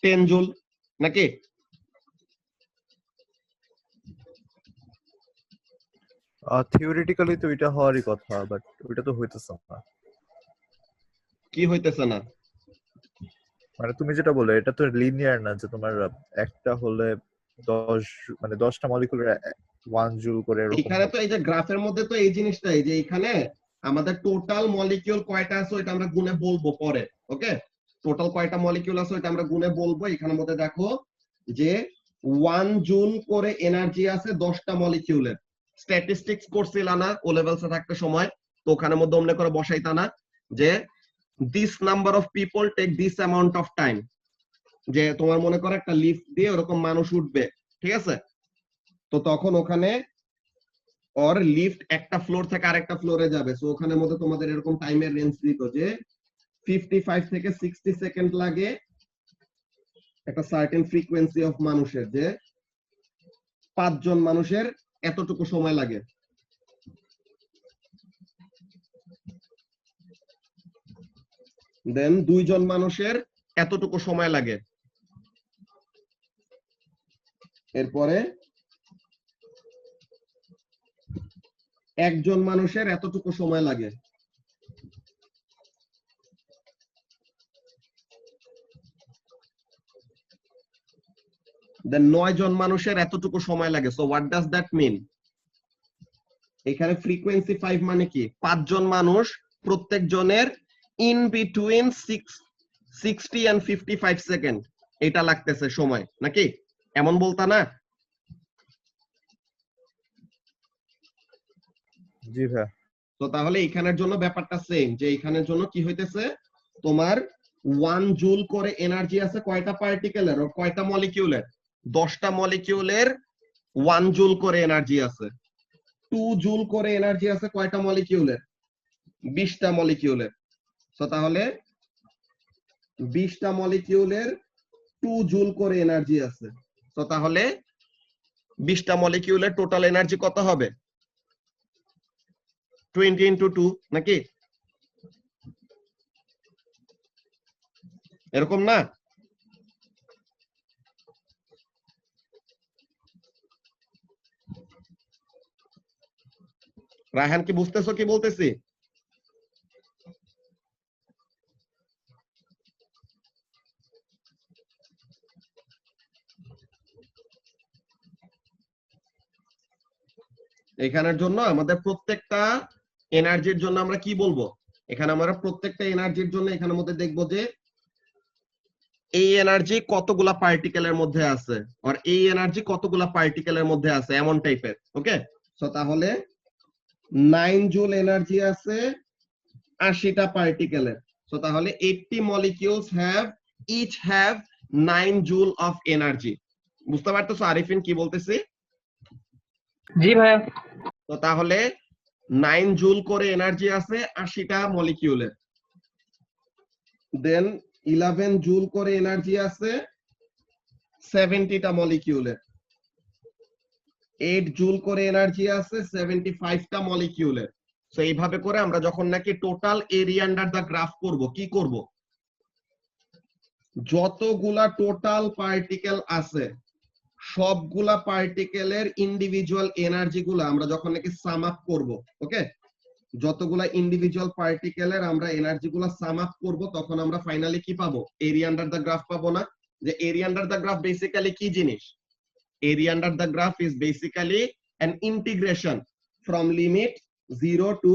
10 জুল, নাকি? থিওরিটিক্যালি তো এটা হওয়ারই কথা, বাট ওইটা তো হইতেছে না। কি হইতেছে না? মানে তুমি যেটা বলে এটা তো লিনিয়ার না, যে তোমার একটা হলে 10 মানে 10টা মলিকুলের 1 জুল করে এরকম। এখানে তো এই যে গ্রাফের মধ্যে তো এই জিনিসটাই, যে এখানে আমাদের টোটাল মলিকিউল কয়টা আছে ওইটা আমরা গুণে বলবো পরে। ওকে, টোটাল কয়টা মলিকিউল আছে ওইটা আমরা গুণে বলবো। এখানের মধ্যে দেখো যে 1 জুল করে এনার্জি আছে 10টা মলিকিউলের, স্ট্যাটিস্টিক্স করছিলা না ও লেভেলসে থাকতে সময়, তো ওখানে মধ্যে অমনে করে বসাইতা না যে this number of people take this amount of time, যে তোমার মনে করো একটা লিফট দিয়ে ওরকম মানুষ উঠবে, ঠিক আছে, তো তখন ওখানে ওর লিফট একটা ফ্লোর থেকে আরেকটা ফ্লোরে যাবে, সো ওখানে মধ্যে তোমাদের এরকম টাইমের রেঞ্জ দিত যে 55 থেকে 60 সেকেন্ড লাগে একটা সার্টেন ফ্রিকোয়েন্সি অফ মানুষের, যে 5 জন মানুষের এতটুকু সময় লাগে। দেন 2 জন মানুষের এতটুকু সময় লাগে, এরপরে একজন মানুষের এতটুকু সময় লাগে, দেন 9 জন মানুষের এতটুকু সময় লাগে। So what does that mean? এখানে ফ্রিকোয়েন্সি 5 মানে কি 5 জন মানুষ প্রত্যেক জনের ইন বিটুইন 60 এন্ড 55 সেকেন্ড এটা লাগতেছে সময়, নাকি এমন বলতা না? জি ভাইয়া। তো তাহলে এখানের জন্য ব্যাপারটা সেম, যে এখানের জন্য কি হইতেছে তোমার 1 জুল করে এনার্জি আছে কয়টা পার্টিকেলের আর কয়টা মলিকিউলের? 10টা মলিকিউলের 1 জুল করে এনার্জি আছে। 2 জুল করে এনার্জি আছে কয়টা মলিকিউলের? 20টা মলিকিউলের। তো তাহলে 20টা মলিকিউলের 2 জুল করে এনার্জি আছে। তো তাহলে 20টা মলিকিউলের টোটাল এনার্জি কত হবে? 20 into 2 নাকি এরকম না? রায়হান কি বুঝতেছো কি বলতেছি? এখানের জন্য আমাদের প্রত্যেকটা এনার্জির জন্য আমরা কি বলবো, এখানে আমরা প্রত্যেকটা এনার্জির জন্য এখানের মধ্যে দেখবো যে এই এনার্জি কতগুলা পার্টিকেলের মধ্যে আছে আর এই এনার্জি কতগুলা পার্টিকেলের মধ্যে আছে, এমন টাইপের। ওকে, সো তাহলে 9 জুল এনার্জি আছে 80টা পার্টিকেলের। সো তাহলে 80 molecules each have 9 joule of energy। বুঝতে পারতেছো আরিফিন কি বলতেছি? জি ভাইয়া। তো তাহলে 9 জুল করে এনার্জি আছে 80টা মলিকিউলের, দেন 11 জুল করে এনার্জি আছে 70টা মলিকিউলের, 8 জুল করে এনার্জি আছে 75টা মলিকিউলের। সো এইভাবে করে আমরা যখন নাকি total area under the graph করব, কি করব, যতগুলা টোটাল পার্টিকেল আছে সবগুলা পার্টিকেলের ইন্ডিভিজুয়াল এনার্জি গুলা আমরা যখন নাকি সাম আপ করব, ওকে, যতগুলা ইন্ডিভিজুয়াল পার্টিকেলের আমরা এনার্জি গুলা সাম আপ করব, তখন আমরা ফাইনালি কি পাবো? এরিয়া আন্ডার দা গ্রাফ পাবো না? যে area under the graph basically কি জিনিস? Area under the graph is basically an integration from limit 0 to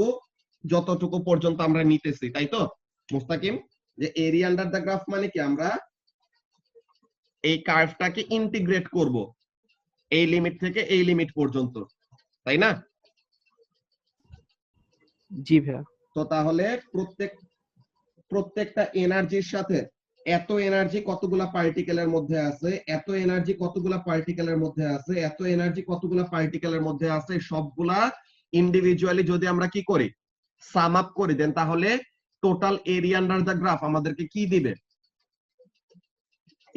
যতটুকু পর্যন্ত আমরা নিতেছি, তাই তো মুস্তাকিম? যে এরিয়া আন্ডার দা গ্রাফ মানে কি আমরা এই কার্ভটাকে ইন্টিগ্রেট করব এই লিমিট থেকে এই লিমিট পর্যন্ত, তাই না? জি ভাইয়া। তো তাহলে প্রত্যেকটা এনার্জির সাথে এত এনার্জি কতগুলা পার্টিকেলের মধ্যে আছে, এত এনার্জি কতগুলা পার্টিকেলের মধ্যে আছে, এত এনার্জি কতগুলা পার্টিকেলের মধ্যে আছে, সবগুলা ইন্ডিভিজুয়ালি যদি আমরা কি করি, সাম আপ করি, দেন তাহলে total area under the graph আমাদেরকে কি দিবে?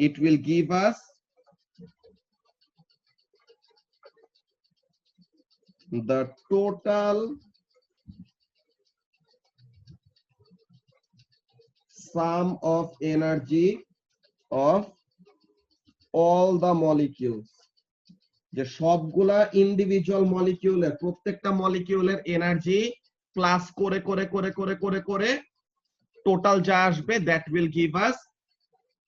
It will give us the total sum of energy of all the molecules। যে সবগুলা ইন্ডিভিজুয়াল মলিকিউলের প্রত্যেকটা মলিকিউলের এনার্জি প্লাস করে করে করে করে করে করে টোটাল যা আসবে, that will give us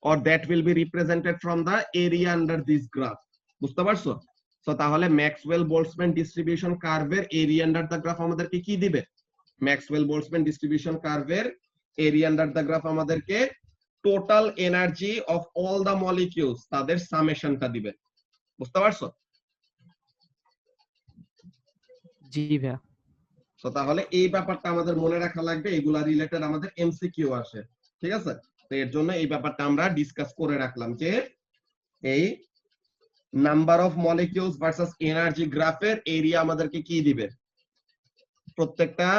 or that will be represented from the area under this graph। বুঝতে পারছো? সো তাহলে ম্যাক্সওয়েল বোলটজম্যান ডিস্ট্রিবিউশন কার্ভের এরিয়া আন্ডার দা গ্রাফ আমাদেরকে কি দিবে? ম্যাক্সওয়েল বোলটজম্যান ডিস্ট্রিবিউশন কার্ভের এরিয়া আন্ডার দা গ্রাফ আমাদেরকে total energy of all the molecules তাদের সামেশনটা দিবে। বুঝতে পারছো? জি ভাইয়া। তো তাহলে এই ব্যাপারটা আমাদের মনে রাখা লাগবে, এগুলা রিলেটেড আমাদের এমসিকিউ আসে, ঠিক আছে? তো এর জন্য এই ব্যাপারটা আমরা ডিসকাস করে রাখলাম যে এই number of molecules versus energy গ্রাফের এরিয়া আমাদেরকে কি দিবে, প্রত্যেকটা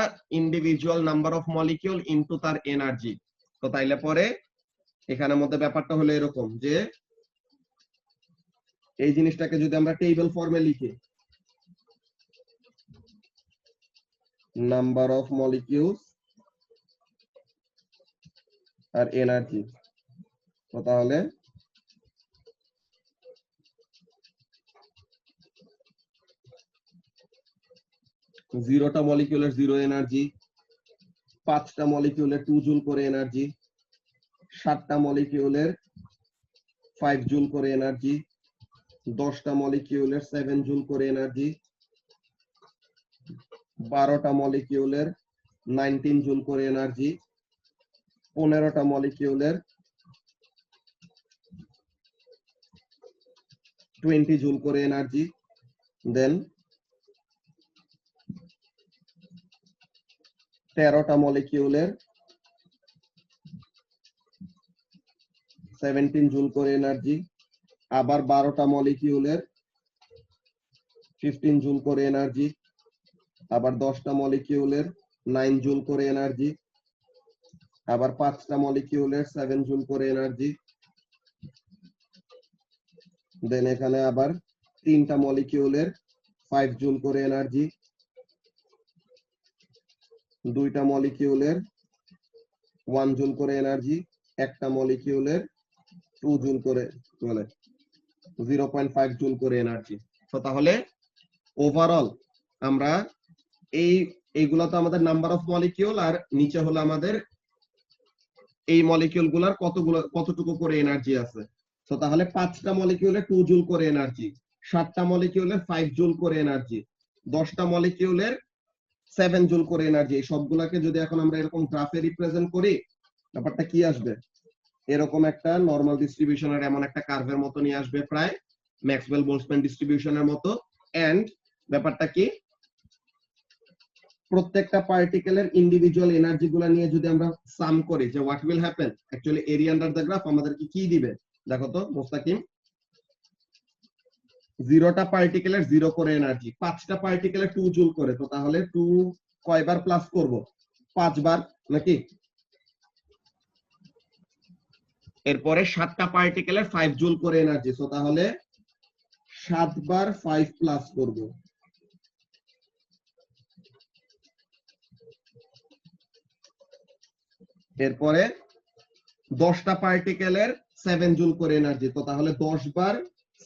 individual number of molecule into তার এনার্জি। তো তাইলে পরে এখানের মধ্যে ব্যাপারটা হলো এরকম যে এই জিনিসটাকে যদি আমরা টেবিল ফর্মে লিখি, নাম্বার অফ মলিকিউলস আর এনার্জি, তো তাহলে জিরোটা মলিকিউলের 0 এনার্জি, 5টা মলিকিউলের 2 জুল করে এনার্জি, 7টা মলিকিউলের 5 জুল করে এনার্জি, 10টা মলিকিউলের 7 জুল করে এনার্জি, 12টা মলিকিউলের 19 জুল করে এনার্জি, 15টা মলিকিউলের 20 জুল করে এনার্জি, দেন 13টা মলিকিউলের 17 জুল করে এনার্জি, আবার 12টা মলিকিউলের 15 জুল করে এনার্জি, আবার 10টা মলিকিউলের 9 জুল করে এনার্জি, আবার 5টা মলিকিউলের 7 জুল করে এনার্জি, দেন এখানে আবার 3টা মলিকিউলের 5 জুল করে এনার্জি, 2টা মলিকিউলের 1 জুল করে এনার্জি, একটা মলিকিউলের 2 জুল করে, মানে 0.5 জুল করে এনার্জি। তো তাহলে ওভারঅল আমরা এইগুলা তো আমাদের নাম্বার অফ মলিকিউল, আর নিচে হলো আমাদের এই মলিকিউল গুলার কতটুকু করে এনার্জি আছে। তো তাহলে 5টা মলিকিউলে 2 জুল করে এনার্জি, 7টা মলিকিউলের 5 জুল করে এনার্জি, 10টা মলিকিউলের 7 জুল করে এনার্জি, এই সবগুলাকে যদি এখন আমরা এরকম গ্রাফে রিপ্রেজেন্ট করি, ব্যাপারটা কি আসবে, এরকম একটা নরমাল ডিস্ট্রিবিউশনের এমন একটা কার্ভের মতো নিয়ে আসবে, প্রায় ম্যাক্সওয়েল বোলসম্যান ডিস্ট্রিবিউশনের মতো। এন্ড ব্যাপারটা কি, প্রত্যেকটা পার্টিকেলের ইন্ডিভিজুয়াল এনার্জি গুলা নিয়ে যদি আমরা সাম করি, যে what will happen, actually area under the graph আমাদেরকে কি দিবে, দেখো তো মুস্তাকিম। 0টা পার্টিকেলের 0 করে এনার্জি, 5টা পার্টিকেলের 2 জুল করে, তো তাহলে 2 কয়বার প্লাস করব, 5 বার নাকি? এরপরে 7টা পার্টিকেলের 5 জুল করে এনার্জি, তো তাহলে 7 বার 5 প্লাস করব। এরপরে 10টা পার্টিকেলের 7 জুল করে এনার্জি, তো তাহলে 10 বার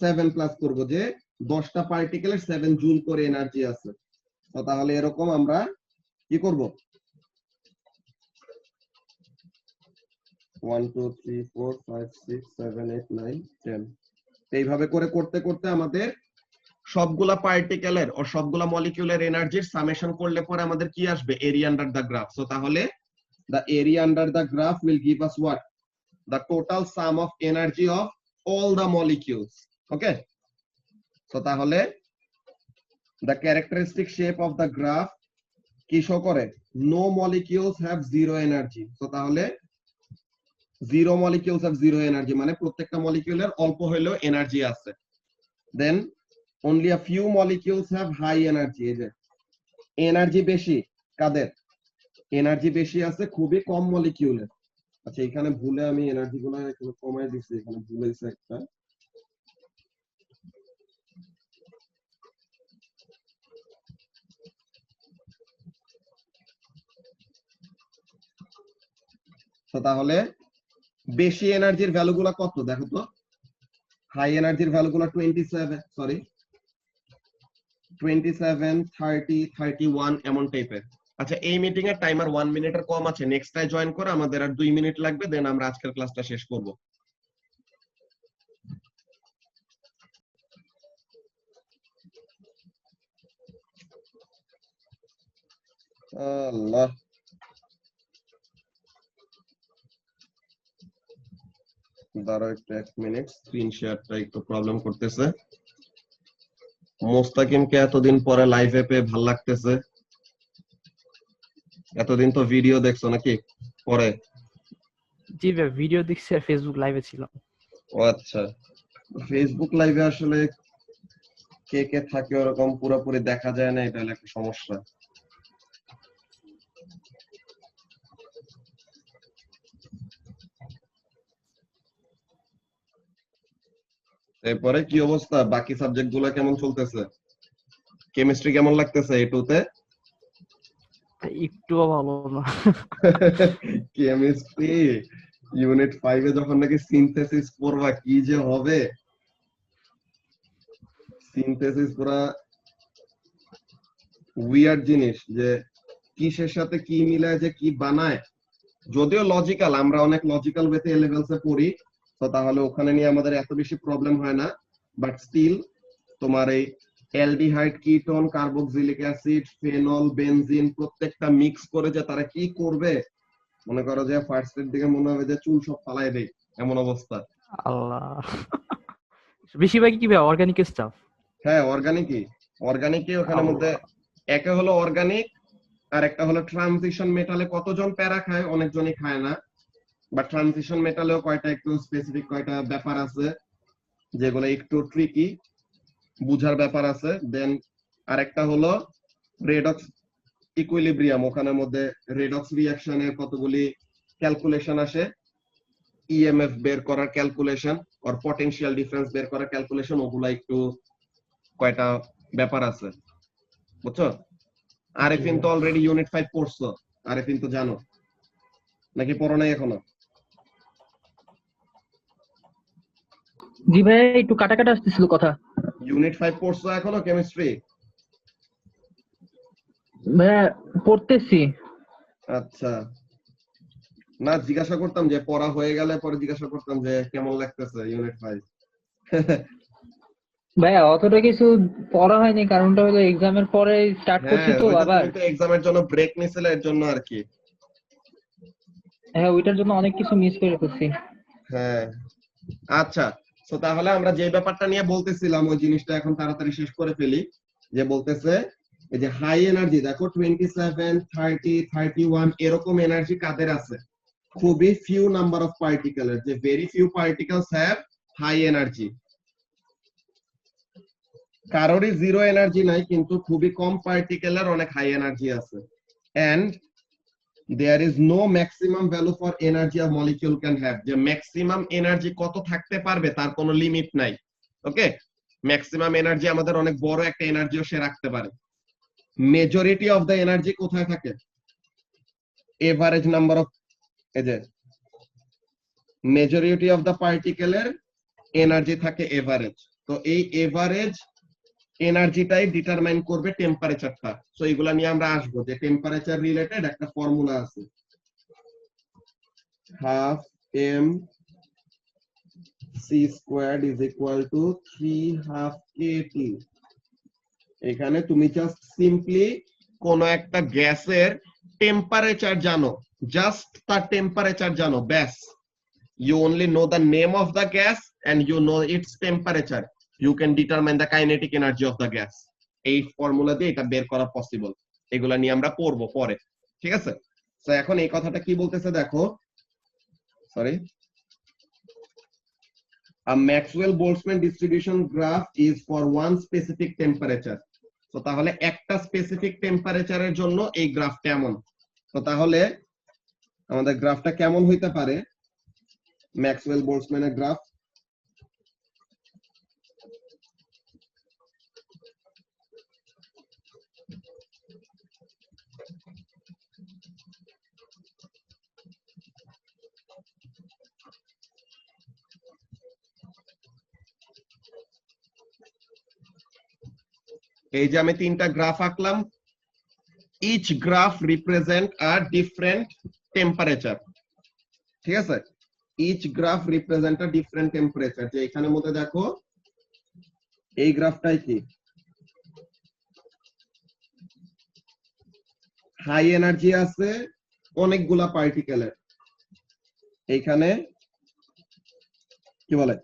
7 প্লাস করব, যে 10টা পার্টিকেলের 7 জুল করে এনার্জি আছে। তো তাহলে এরকম আমরা কি করব, 1 2 3 4 5 6 7 8 9 10, এইভাবে করে করতে করতে আমাদের সবগুলা পার্টিকেলের ও সবগুলা মলিকিউলের এনার্জির সামেশন করলে পরে আমাদের কি আসবে, area under the graph. So তাহলে the area under the graph will give us what, the total sum of energy of all the molecules. Okay, so তাহলে the characteristic shape of the graph কি শো করে, no molecules have zero energy. so তাহলে 0 molecules have zero energy, মানে প্রত্যেকটা মলিকিউলের অল্প হলেও এনার্জি আছে। then only a few molecules have high energy, এই যে এনার্জি বেশি কাদের, এনার্জি বেশি আছে খুবই কম মলিকিউলের। আচ্ছা এখানে ভুলে আমি এনার্জি গুলো একটু কমাই দিচ্ছি, এখানে ভুল হয়েছে একটা। তো তাহলে বেশি এনার্জির ভ্যালু গুলা কত দেখো তো, হাই এনার্জির ভ্যালু গুলা 27, সরি 27 30 31 এমন টাইপের। আচ্ছা এই মিটিং এর টাইমার 1 মিনিটের কম আছে, নেক্সট টাই জয়েন করে আমাদের আর 2 মিনিট লাগবে, দেন আমরা আজকের ক্লাসটা শেষ করব। আল্লাহ, দাঁড়াও একটু 1 মিনিট, স্ক্রিন শেয়ারটা একটু প্রবলেম করতেছে। মোস্তাকিমকে এতদিন পরে লাইভে পেয়ে ভাল লাগতেছে। এতদিন তো ভিডিও দেখছো নাকি পরে? জি ভাইয়া, ভিডিও দেখছি আর ফেসবুক লাইভে ছিলাম। ও আচ্ছা, ফেসবুক লাইভে আসলে কে কে থাকে ওরকম পুরোপুরি দেখা যায় না, এটা হলো একটা সমস্যা। এরপরে কি অবস্থা, বাকি সাবজেক্ট গুলো কেমন চলতেছে? কেমিস্ট্রি কেমন লাগতেছে এটুতে? একটুও ভালো না। কেমিস্ট্রি ইউনিট 5 এ যখন নাকি সিনথেসিস পড়বা কি যে হবে, সিনথেসিস পুরা উইয়ার্ড জিনিস, যে কিসের সাথে কি মিলায় যে কি বানায়। যদিও লজিক্যাল, আমরা অনেক লজিক্যাল ওয়েতে এ লেভেলসে পড়ি, তো তাহলে ওখানে নিয়ে আমাদের এত বেশি প্রবলেম হয় না, বাট স্টিল তোমার এই aldehyde, ketone, carboxylic acid, phenol, benzene প্রত্যেকটা মিক্স করে যে তারা কি করবে, মনে করো যে ফার্স্ট এর দিকে মনে হবে যে চুল সব ফালাই দেয়, এমন অবস্থা। আল্লাহ, বেশিরভাগই কি ভাই অর্গানিক স্টাফ? হ্যাঁ অর্গানিকই, অর্গানিকই ওখানে মধ্যে একে হলো অর্গানিক, আর একটা হলো ট্রানজিশন মেটালে কতজন প্যারা খায়, অনেকজনই খায় না, বাট ট্রানজিশন মেটালেও কয়টা একটু স্পেসিফিক কয়টা ব্যাপার আছে যেগুলো একটু ট্রিকি, বুঝার ব্যাপার আছে। দেন আরেকটা হলো রেডক্স ইকুইলিব্রিয়াম, ওখানের মধ্যে রেডক্স রিঅ্যাকশনের কতগুলি ক্যালকুলেশন আসে, ইএমএফ বের করার ক্যালকুলেশন আর পটেনশিয়াল ডিফারেন্স বের করার ক্যালকুলেশন, ওগুলা একটু কয়টা ব্যাপার আছে, বুঝছো? আরেফিন তো অলরেডি ইউনিট 5 পড়ছো, আরেফিন তো জানো নাকি পড়ো নাই এখনো? জি ভাই, একটু কাটা কাটা আসতেছিল কথা। ইউনিট 5 পড়ছো এখনো কেমিস্ট্রি? ভাইয়া পড়তেছি। আচ্ছা, না জিজ্ঞাসা করতাম যে পড়া হয়ে গেলে পরে জিজ্ঞাসা করতাম যে কেমন লাগতেছে ইউনিট 5। ভাইয়া অতটা কিছু পড়া হয়নি, কারণটা হলো এক্সামের পরে স্টার্ট করছি হ্যাঁ তো ওইটা আবার। তুমি তো এক্সামের জন্য ব্রেক নিছিলে, এর জন্য আর কি। হ্যাঁ, ওইটার জন্য অনেক কিছু মিস করে ফেলছি। হ্যাঁ আচ্ছা, তো তাহলে আমরা যে ব্যাপারটা নিয়ে বলতেছিলাম ওই জিনিসটা এখন তাড়াতাড়ি শেষ করে ফেলি। যে বলতেছে এই যে হাই এনার্জি, দেখো 27, 30, 31 এরকম এনার্জি কাদের আছে? খুবই ফিউ নাম্বার অফ পার্টিকেলের, যে very few particles have high energy. কারোরই জিরো এনার্জি নাই, কিন্তু খুবই কম পার্টিকেলের অনেক হাই এনার্জি আছে। And there is no maximum value for energy a molecule can have, যে ম্যাক্সিমাম এনার্জি কত থাকতে পারবে তার কোনো লিমিট নাই। ওকে, ম্যাক্সিমাম এনার্জি আমাদের অনেক বড় একটা এনার্জিও সে রাখতে পারে। মেজরিটি অফ দ্য এনার্জি কোথায় থাকে? এভারেজ নাম্বার অফ, এই যে মেজরিটি অফ দ্য পার্টিকেলের এনার্জি থাকে এভারেজ, তো এই এভারেজ এনার্জিটাই ডিটারমাইন করবে টেম্পারেচারটা। সো এগুলা নিয়ে আমরা আসবো, যে টেম্পারেচার রিলেটেড একটা ফর্মুলা আছে, half mc squared is equal to 3 half kT। এখানে তুমি জাস্ট সিম্পলি কোন একটা গ্যাসের টেম্পারেচার জানো, জাস্ট তার টেম্পারেচার জানো, ব্যাস। You only know the name of the gas and you know its temperature, you can determine the kinetic energy of the gas। এই ফর্মুলা দিয়ে এটা বের করা পসিবল, এগুলা নিয়ে আমরা পড়বো পরে, ঠিক আছে? তো এখন এই কথাটা কি বলতেছে দেখো, sorry, a Maxwell-Boltzmann distribution graph is for one specific temperature। তো তাহলে একটা স্পেসিফিক টেম্পারেচারের জন্য এই গ্রাফটা এমন। তো তাহলে আমাদের গ্রাফটা কেমন হইতে পারে? ম্যাক্সওয়েল-বোলটজম্যানের গ্রাফ, এই যে আমি তিনটা গ্রাফ আঁকলাম, each graph represent a different temperature, ঠিক আছে? Each graph represent a different temperature. যে এখানের মধ্যে দেখো এই গ্রাফটাই কি হাই এনার্জি আছে অনেকগুলা পার্টিকেলের, এইখানে কি বলে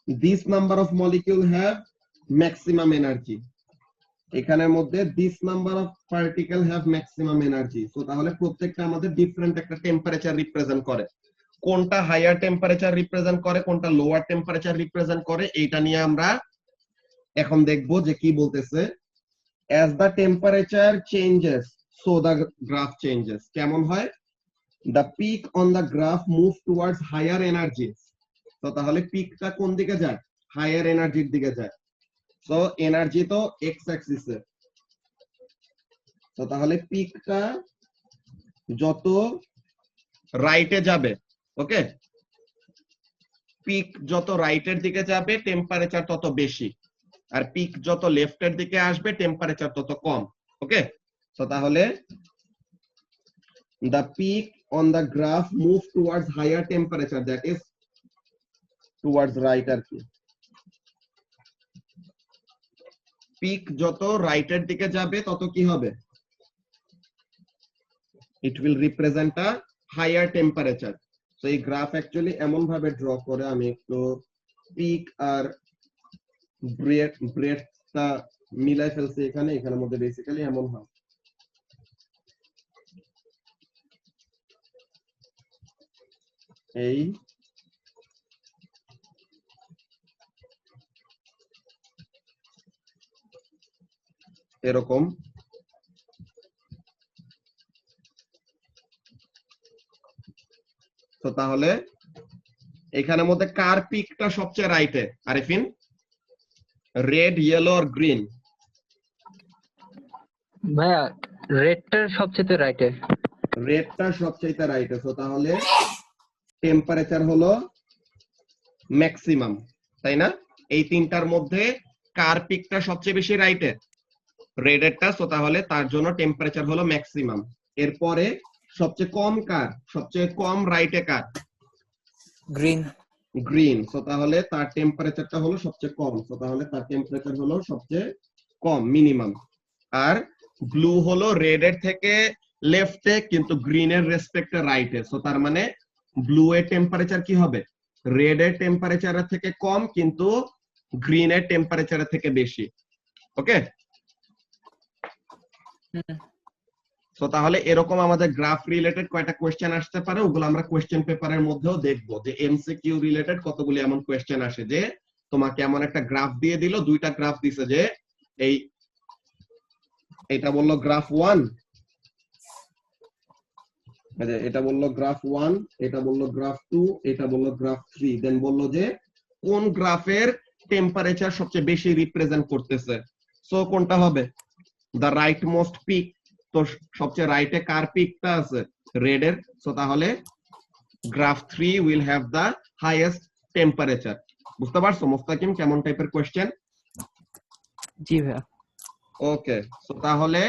this number of molecule have maximum energy. এখানের মধ্যে this number of particle have maximum energy. So তাহলে প্রত্যেকটা আমাদের ডিফারেন্ট একটা টেম্পারেচার রিপ্রেজেন্ট করে। কোনটা হাইয়ার টেম্পারেচার রিপ্রেজেন্ট করে, কোনটা লোয়ার টেম্পারেচার রিপ্রেজেন্ট করে, এইটা নিয়ে আমরা এখন দেখবো যে কি বলতেছে। as the temperature changes so the graph changes। কেমন হয়? the peak on the graph move towards higher energies। তো তাহলে পিকটা কোন দিকে যায়? হায়ার এনার্জির দিকে যায়। সো এনার্জি তো এক্স অ্যাক্সিসে, তো তাহলে পিকটা যত রাইটে যাবে, ওকে, পিক যত রাইটের দিকে যাবে টেম্পারেচার তত বেশি, আর পিক যত লেফটের দিকে আসবে টেম্পারেচার তত কম। ওকে, সো তাহলে the peak on the graph move towards higher temperature, that is towards right আর কি। পিক যত রাইটের দিকে যাবে তত কি হবে? it will represent a higher temperature। so এই গ্রাফ অ্যাকচুয়ালি এমন ভাবে ড্র করে, আমি একটু পিক আর ব্রেডটা মিলাই ফেলছি এখানে, এখানের মধ্যে বেসিক্যালি এমন হয়। এই এরকম তো তাহলে এখানের মধ্যে কার পিকটা সবচেয়ে রাইটে আরিফিন? রেড, ইয়েলো আর গ্রিন? ভাইয়া রেডটার সবচেয়ে রাইটে। রেডটা সবচেয়ে রাইটে। সো তাহলে টেম্পারেচার হলো ম্যাক্সিমাম, তাই না? এই তিনটার মধ্যে কার পিকটা সবচেয়ে বেশি রাইটে? রেডেরটা। সো তাহলে তার জন্য টেম্পারেচার হলো ম্যাক্সিমাম। এরপরে সবচেয়ে কম কার? সবচেয়ে কম রাইটে কার? গ্রিন। গ্রিন। সো তাহলে তার টেম্পারেচারটা হলো সবচেয়ে কম। সো তাহলে তার টেম্পারেচার হলো সবচেয়ে কম, মিনিমাম। আর ব্লু হলো রেড এর থেকে লেফটে কিন্তু গ্রিন এর রেসপেক্টে রাইটে। সো তার মানে ব্লু এর টেম্পারেচার কি হবে? রেড এর টেম্পারেচারের থেকে কম কিন্তু গ্রিন এর টেম্পারেচারের থেকে বেশি। ওকে, সো তাহলে এরকম আমাদের গ্রাফ রিলেটেড কয়টা কোশ্চেন আসতে পারে, ওগুলো আমরা কোশ্চেন পেপারের মধ্যেও দেখবো যে এমসিকিউ রিলেটেড কতগুলি এমন কোশ্চেন আসে যে তোমাকে এমন একটা গ্রাফ দিয়ে দিল, দুইটা গ্রাফ দিছে যে এই এটা বললো গ্রাফ 1, এটা বললো গ্রাফ 1, এটা বললো গ্রাফ 2, এটা বললো গ্রাফ 3, দেন বললো যে কোন গ্রাফের টেম্পারেচার সবচেয়ে বেশি রিপ্রেজেন্ট করতেছে। সো কোনটা হবে? The right most peak. তো সবচেয়ে রাইটে কার পিকটা আছে? রেড এর। সো তাহলে graph 3 will have the highest temperature. বুঝতে পারছো মুস্তাকিম কেমন টাইপের কোশ্চেন? জি ভাইয়া। ওকে, সো তাহলে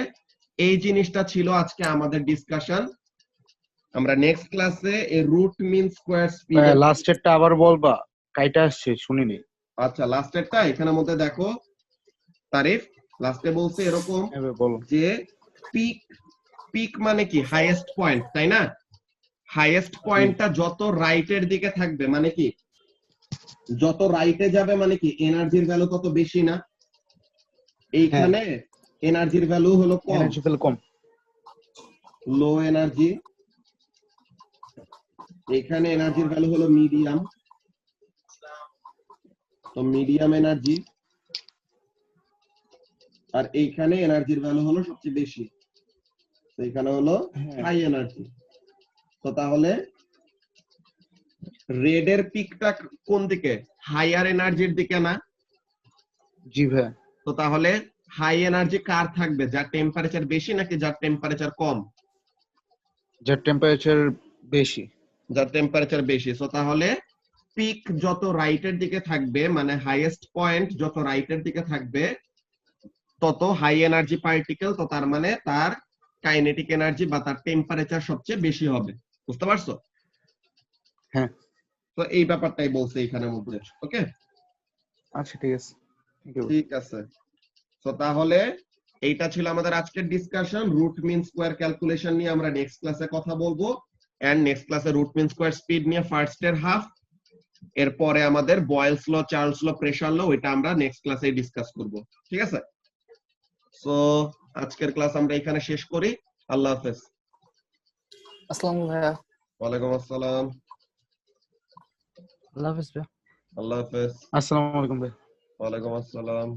এই জিনিসটা ছিল আজকে আমাদের ডিসকাশন। আমরা নেক্সট ক্লাসে এই রুট মিন স্কয়ার স্পিড। লাস্টেরটা আবার বলবা, কাইটা আসছে শুনিনি। আচ্ছা, লাস্টেরটা এখানের মধ্যে দেখো তারিফ, লাস্টে বলছে এরকম বলো যে পিক, পিক মানে কি? হাইয়েস্ট পয়েন্ট, তাই না? হাইয়েস্ট পয়েন্টটা যত রাইটের দিকে থাকবে মানে কি? যত রাইটে যাবে মানে কি? এনার্জির ভ্যালু তত বেশি না? এইখানে এনার্জির ভ্যালু হলো কম, এনার্জি ভ্যালু কম, লো এনার্জি। এখানে এনার্জির ভ্যালু হলো মিডিয়াম, তো মিডিয়াম এনার্জি। আর এইখানে এনার্জির ভ্যালু হলো সবচেয়ে বেশি, তো এখানে হলো হাই এনার্জি। তো তাহলে রেড এর পিকটা কোন দিকে? হাইয়ার এনার্জির দিকে না? জি ভাই। তো তাহলে হাই এনার্জি কার থাকবে? যার টেম্পারেচার বেশি নাকি যার টেম্পারেচার কম? যার টেম্পারেচার বেশি। যার টেম্পারেচার বেশি। সো তাহলে পিক যত রাইটের দিকে থাকবে, মানে হাইয়েস্ট পয়েন্ট যত রাইটের দিকে থাকবে তত হাই এনার্জি পার্টিকেল, তো তার মানে তার কাইনেটিক এনার্জি বা তার টেম্পারেচার সবচেয়ে বেশি হবে। বুঝতে পারছো? হ্যাঁ। তো এই ব্যাপারটাই বলছে এখানের মধ্যে। ওকে, আচ্ছা ঠিক আছে, ঠিক আছে। তো তাহলে এইটা ছিল আমাদের আজকের discussion. Root mean square calculation নিয়ে আমরা নেক্সট ক্লাসে কথা বলবো, এন্ড নেক্সট ক্লাসে রুট মিন স্কয়ার স্পিড নিয়ে ফার্স্ট এর হাফ, এরপরে আমাদের বয়েলস ল, চার্লস ল, প্রেসার ল, ওইটা আমরা নেক্সট ক্লাসে ডিসকাস করব। ঠিক আছে? সো আজকের ক্লাস আমরা এখানে শেষ করি। আল্লাহ হাফেজ। আসসালামু ভাইয়া। ওয়ালাইকুম আসসালাম। আল্লাহ হাফেজ ভাইয়া। আল্লাহ হাফেজ। আসসালামু আলাইকুম ভাই। ওয়ালাইকুম আসসালাম।